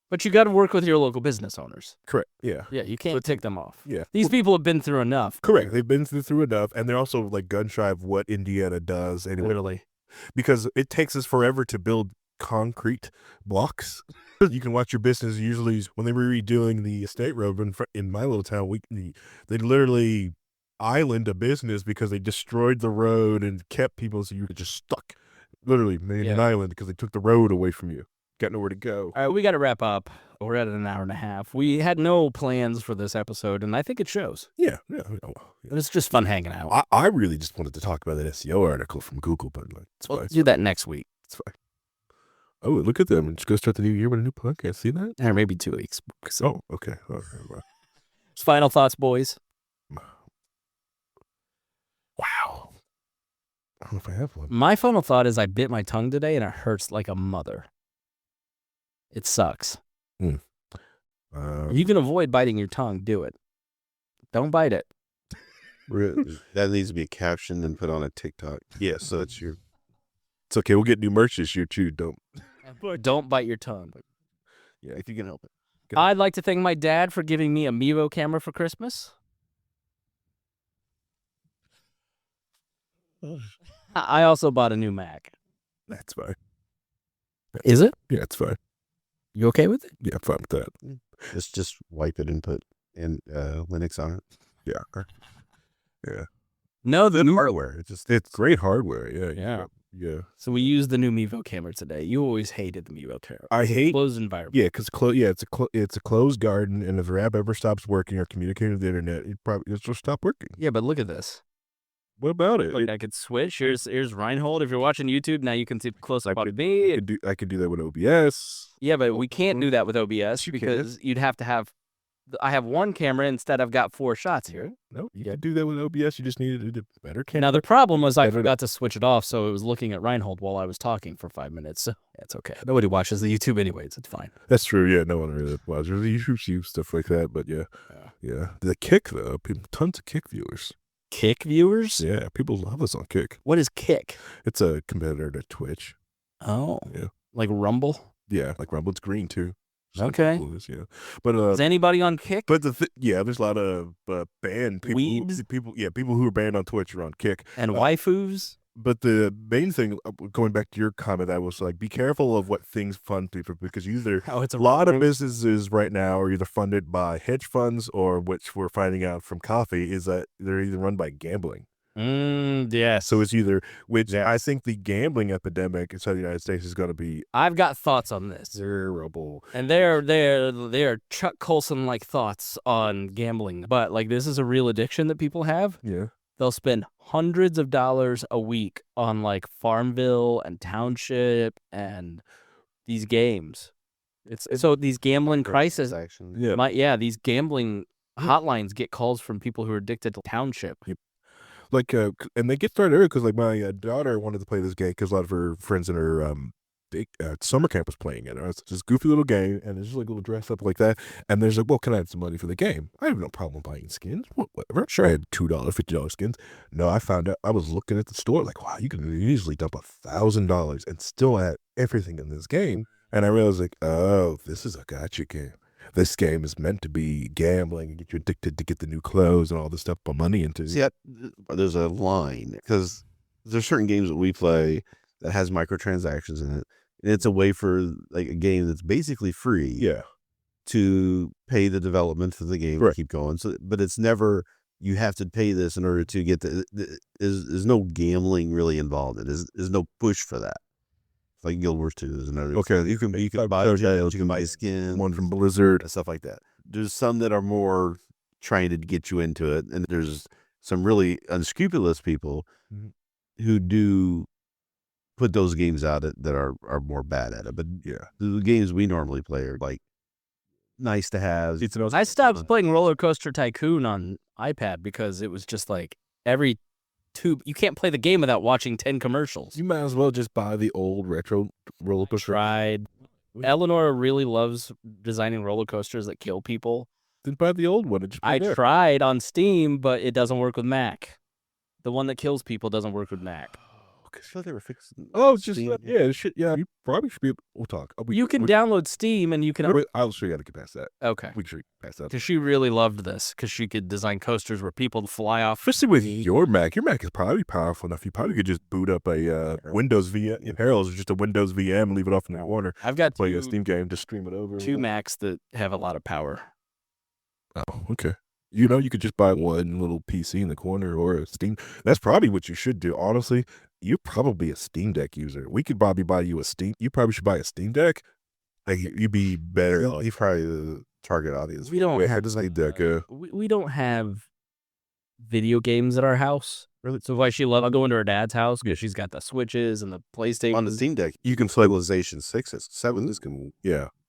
But you got to work with your local business owners. Correct. Yeah. Yeah, you can't tick them off. Yeah. These people have been through enough. Correct. They've been through enough, and they're also like gun shy of what Indiana does anyway. Literally. Because it takes us forever to build concrete blocks. You can watch your business. Usually when they were redoing the state road in my little town, they literally island a business because they destroyed the road and kept people, so you were just stuck. Literally made an island because they took the road away from you. Got nowhere to go. All right, we got to wrap up. We're at an hour and a half. We had no plans for this episode, and I think it shows. Yeah. But it's just fun hanging out. I really just wanted to talk about that SEO article from Google, but Let's do that next week. It's fine. Oh, look at them. Just go start the new year with a new podcast. See that? Or maybe 2 weeks. Oh, okay. All right. Well. Final thoughts, boys. Wow. I don't know if I have one. My final thought is I bit my tongue today, and it hurts like a mother. It sucks. You can avoid biting your tongue. Do it. Don't bite it. That needs to be a caption and put on a TikTok. Yeah, so it's your... It's okay. We'll get new merch this year, too. Don't Don't bite your tongue. Yeah, if you can help it. I'd like to thank my dad for giving me a Mevo camera for Christmas. I also bought a new Mac. That's fine. Is it? Yeah, it's fine. You okay with it? Yeah, I'm fine with that. Just wipe it and put Linux on it. Yeah. Yeah. No, the new Hardware. It's great hardware. Yeah. Yeah. Yeah. So we used the new Mevo camera today. You always hated the Mevo camera. I hate Closed environment. Yeah, because it's a closed garden, and if the app ever stops working or communicating with the internet, it'll stop working. Yeah, but look at this. What about it? Like I could switch. Here's Rhinehold. If you're watching YouTube, now you can see close up with me. I could do that with OBS. Yeah, but we can't do that with OBS because you'd have to have. I have one camera instead. I've got 4 shots here. No, you can do that with OBS. You just needed a better camera. Now the problem was I forgot to switch it off, so it was looking at Rhinehold while I was talking for 5 minutes. So it's okay. Nobody watches the YouTube anyways. It's fine. That's true. Yeah, no one really watches the YouTube stuff like that. But yeah. The Kick though, tons of Kick viewers. Kick viewers? Yeah, people love us on Kick. What is Kick? It's a competitor to Twitch. Oh, yeah, like Rumble. Yeah, like Rumble. It's green too. Okay. Yeah, but is anybody on Kick? But there's a lot of banned people. Weebs? People who are banned on Twitch are on Kick. And waifus. But the main thing, going back to your comment, I was like, be careful of what things fund people, because it's a lot of businesses right now are either funded by hedge funds, or which we're finding out from coffee is that they're either run by gambling. Yeah. So it's either, which I think the gambling epidemic inside the United States is going to be. I've got thoughts on this. Terrible. And they're Chuck Colson-like thoughts on gambling. But like this is a real addiction that people have. Yeah. They'll spend hundreds of dollars a week on like Farmville and Township and these games. So these gambling crises. Yeah. These gambling hotlines get calls from people who are addicted to Township. Like, and they get started early because, like, my daughter wanted to play this game because a lot of her friends in her summer camp was playing it. It's this goofy little game, and it's just like a little dress up like that. And there's like, well, can I have some money for the game? I have no problem buying skins. Whatever. Sure, I had $2, $50 skins. No, I found out, I was looking at the store, like, wow, you can easily dump $1,000 and still add everything in this game. And I realized, like, oh, this is a gotcha game. This game is meant to be gambling and get you addicted to get the new clothes and all this stuff, put money into. See, there's a line, because there's certain games that we play that has microtransactions in it. And it's a way for like a game that's basically free to pay the development for the game to keep going. So, but it's never, you have to pay this in order to get there's no gambling really involved. There's no push for that. Like Guild Wars 2 is another. Okay, you can buy jails, you can buy skins, one from Blizzard, and stuff like that. There's some that are more trying to get you into it, and there's some really unscrupulous people who do put those games out that are more bad at it. But yeah, the games we normally play are like nice to have. I stopped playing Roller Coaster Tycoon on iPad because it was just like you can't play the game without watching 10 commercials. You might as well just buy the old retro roller coaster. Tried. Eleanor really loves designing roller coasters that kill people. Then buy the old one. I tried on Steam, but it doesn't work with Mac. The one that kills people doesn't work with Mac. I thought they were fixing. Oh, just shit. Yeah, you probably should be. We'll talk. You can download Steam, and you can. I'll show you how to get past that. Okay, we can show you past that. Because she really loved this, because she could design coasters where people fly off. Especially with your Mac. Your Mac is probably powerful enough. You probably could just boot up a Windows VM. Parallels is just a Windows VM and leave it off in the corner. I've got play a Steam game, just stream it over. 2 Macs that have a lot of power. Oh, okay. You could just buy one little PC in the corner or a Steam. That's probably what you should do. Honestly, you're probably a Steam Deck user. We could probably buy you a Steam. You probably should buy a Steam Deck. Like, you'd be better. You're probably the target audience. We don't have Steam Deck. We don't have video games at our house. Really? So why she loves going to her dad's house because she's got the Switches and the PlayStation. On the Steam Deck, you can play Civilization 6, 7. This can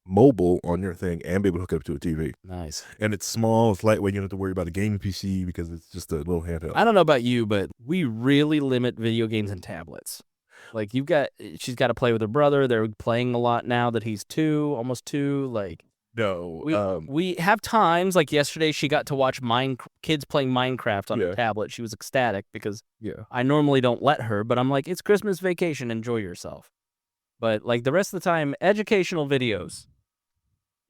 mobile on your thing and be able to hook it up to a TV. Nice. And it's small, it's lightweight. You don't have to worry about a gaming PC because it's just a little handheld. I don't know about you, but we really limit video games and tablets. Like she's got to play with her brother. They're playing a lot now that he's almost 2. Like, no, we have times like yesterday she got to watch kids playing Minecraft on her tablet. She was ecstatic because I normally don't let her, but I'm like, it's Christmas vacation, enjoy yourself. But like the rest of the time, educational videos.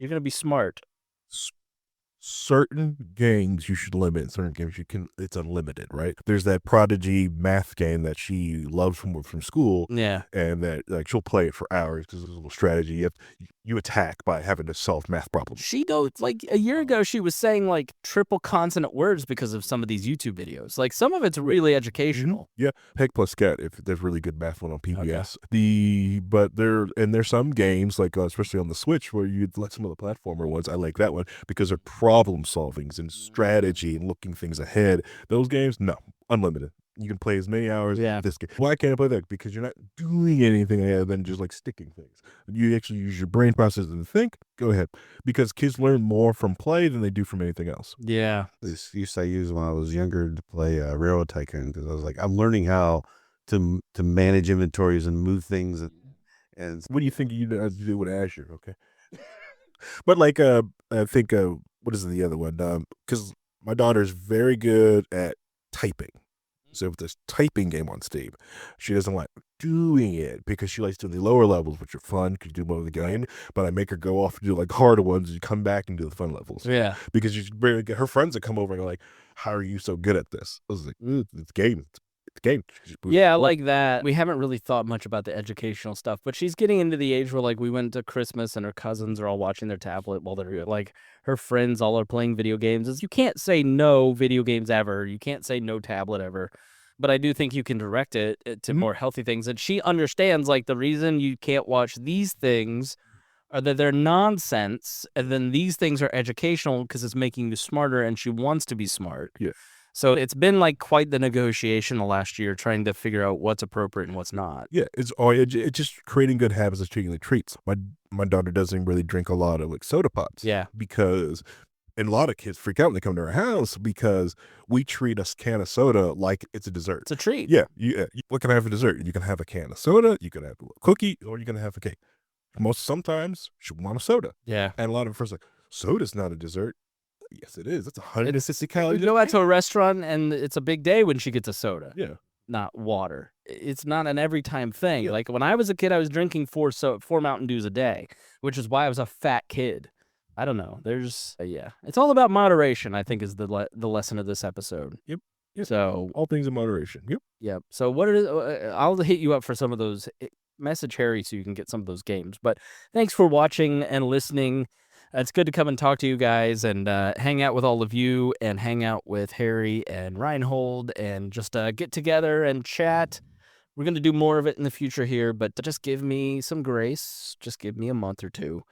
You're going to be smart. Certain games you should limit. Certain games it's unlimited, right? There's that Prodigy math game that she loves from school. Yeah. And that like she'll play it for hours because there's a little strategy. You attack by having to solve math problems. She knows, like a year ago, she was saying like triple consonant words because of some of these YouTube videos. Like some of it's really educational. Yeah, Peg plus Cat. If there's really good math one on PBS. Okay. There's some games like especially on the Switch where you let some of the platformer ones. I like that one because they're problem solvings and strategy and looking things ahead. Those games, no, unlimited. You can play as many hours. Yeah. This game. Why can't I play that? Because you're not doing anything other than just like sticking things. You actually use your brain process and think. Go ahead. Because kids learn more from play than they do from anything else. Yeah. This used to use when I was younger to play Railroad Tycoon because I was like, I'm learning how to manage inventories and move things. And what do you think you do with Azure? Okay. But like I think what is the other one? Because my daughter's very good at typing. So if there's typing game on Steam, she doesn't like doing it because she likes doing the lower levels, which are fun because you do more of the game. But I make her go off and do like harder ones, and you come back and do the fun levels. Yeah. Because you barely get her friends that come over and are like, "How are you so good at this?" I was like, "It's game. It's game." Yeah, like that. We haven't really thought much about the educational stuff, but she's getting into the age where like we went to Christmas and her cousins are all watching their tablet while they're like her friends all are playing video games. You can't say no video games ever. You can't say no tablet ever. But I do think you can direct it to more healthy things. And she understands like the reason you can't watch these things are that they're nonsense. And then these things are educational because it's making you smarter and she wants to be smart. Yeah. So it's been like quite the negotiation the last year trying to figure out what's appropriate and what's not. Yeah, it's just creating good habits of treating like treats. My daughter doesn't really drink a lot of like soda pops. Yeah. Because and a lot of kids freak out when they come to our house because we treat a can of soda like it's a dessert. It's a treat. Yeah. What can I have for dessert? You can have a can of soda, you can have a cookie, or you can have a cake. Sometimes she want a soda. Yeah. And a lot of first like, soda's not a dessert. Yes, it is. It's 160 calories. You go out to a restaurant and it's a big day when she gets a soda. Yeah. Not water. It's not an every time thing. Yeah. Like when I was a kid, I was drinking 4 Mountain Dews a day, which is why I was a fat kid. I don't know. There's it's all about moderation, I think, is the lesson of this episode. Yep. So all things in moderation. Yep. Yep. So what I'll hit you up for some of those. Message Harry so you can get some of those games. But thanks for watching and listening. It's good to come and talk to you guys and hang out with all of you and hang out with Harry and Rhinehold and just get together and chat. We're going to do more of it in the future here, but just give me some grace. Just give me a month or two.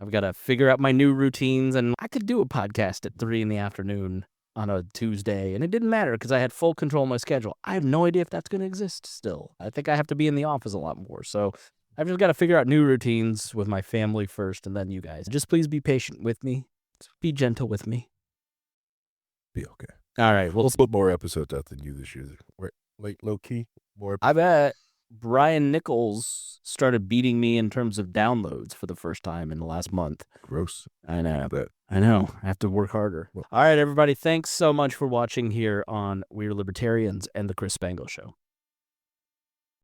I've got to figure out my new routines, and I could do a podcast at 3 p.m. on a Tuesday, and it didn't matter because I had full control of my schedule. I have no idea if that's going to exist still. I think I have to be in the office a lot more, so I've just got to figure out new routines with my family first, and then you guys. Just please be patient with me. Be gentle with me. Be okay. All right. We'll put more episodes out than you this year. Like low key, more. I bet Brian Nichols started beating me in terms of downloads for the first time in the last month. Gross. I know. I know. I have to work harder. All right, everybody. Thanks so much for watching here on We're Libertarians and the Chris Spangle Show.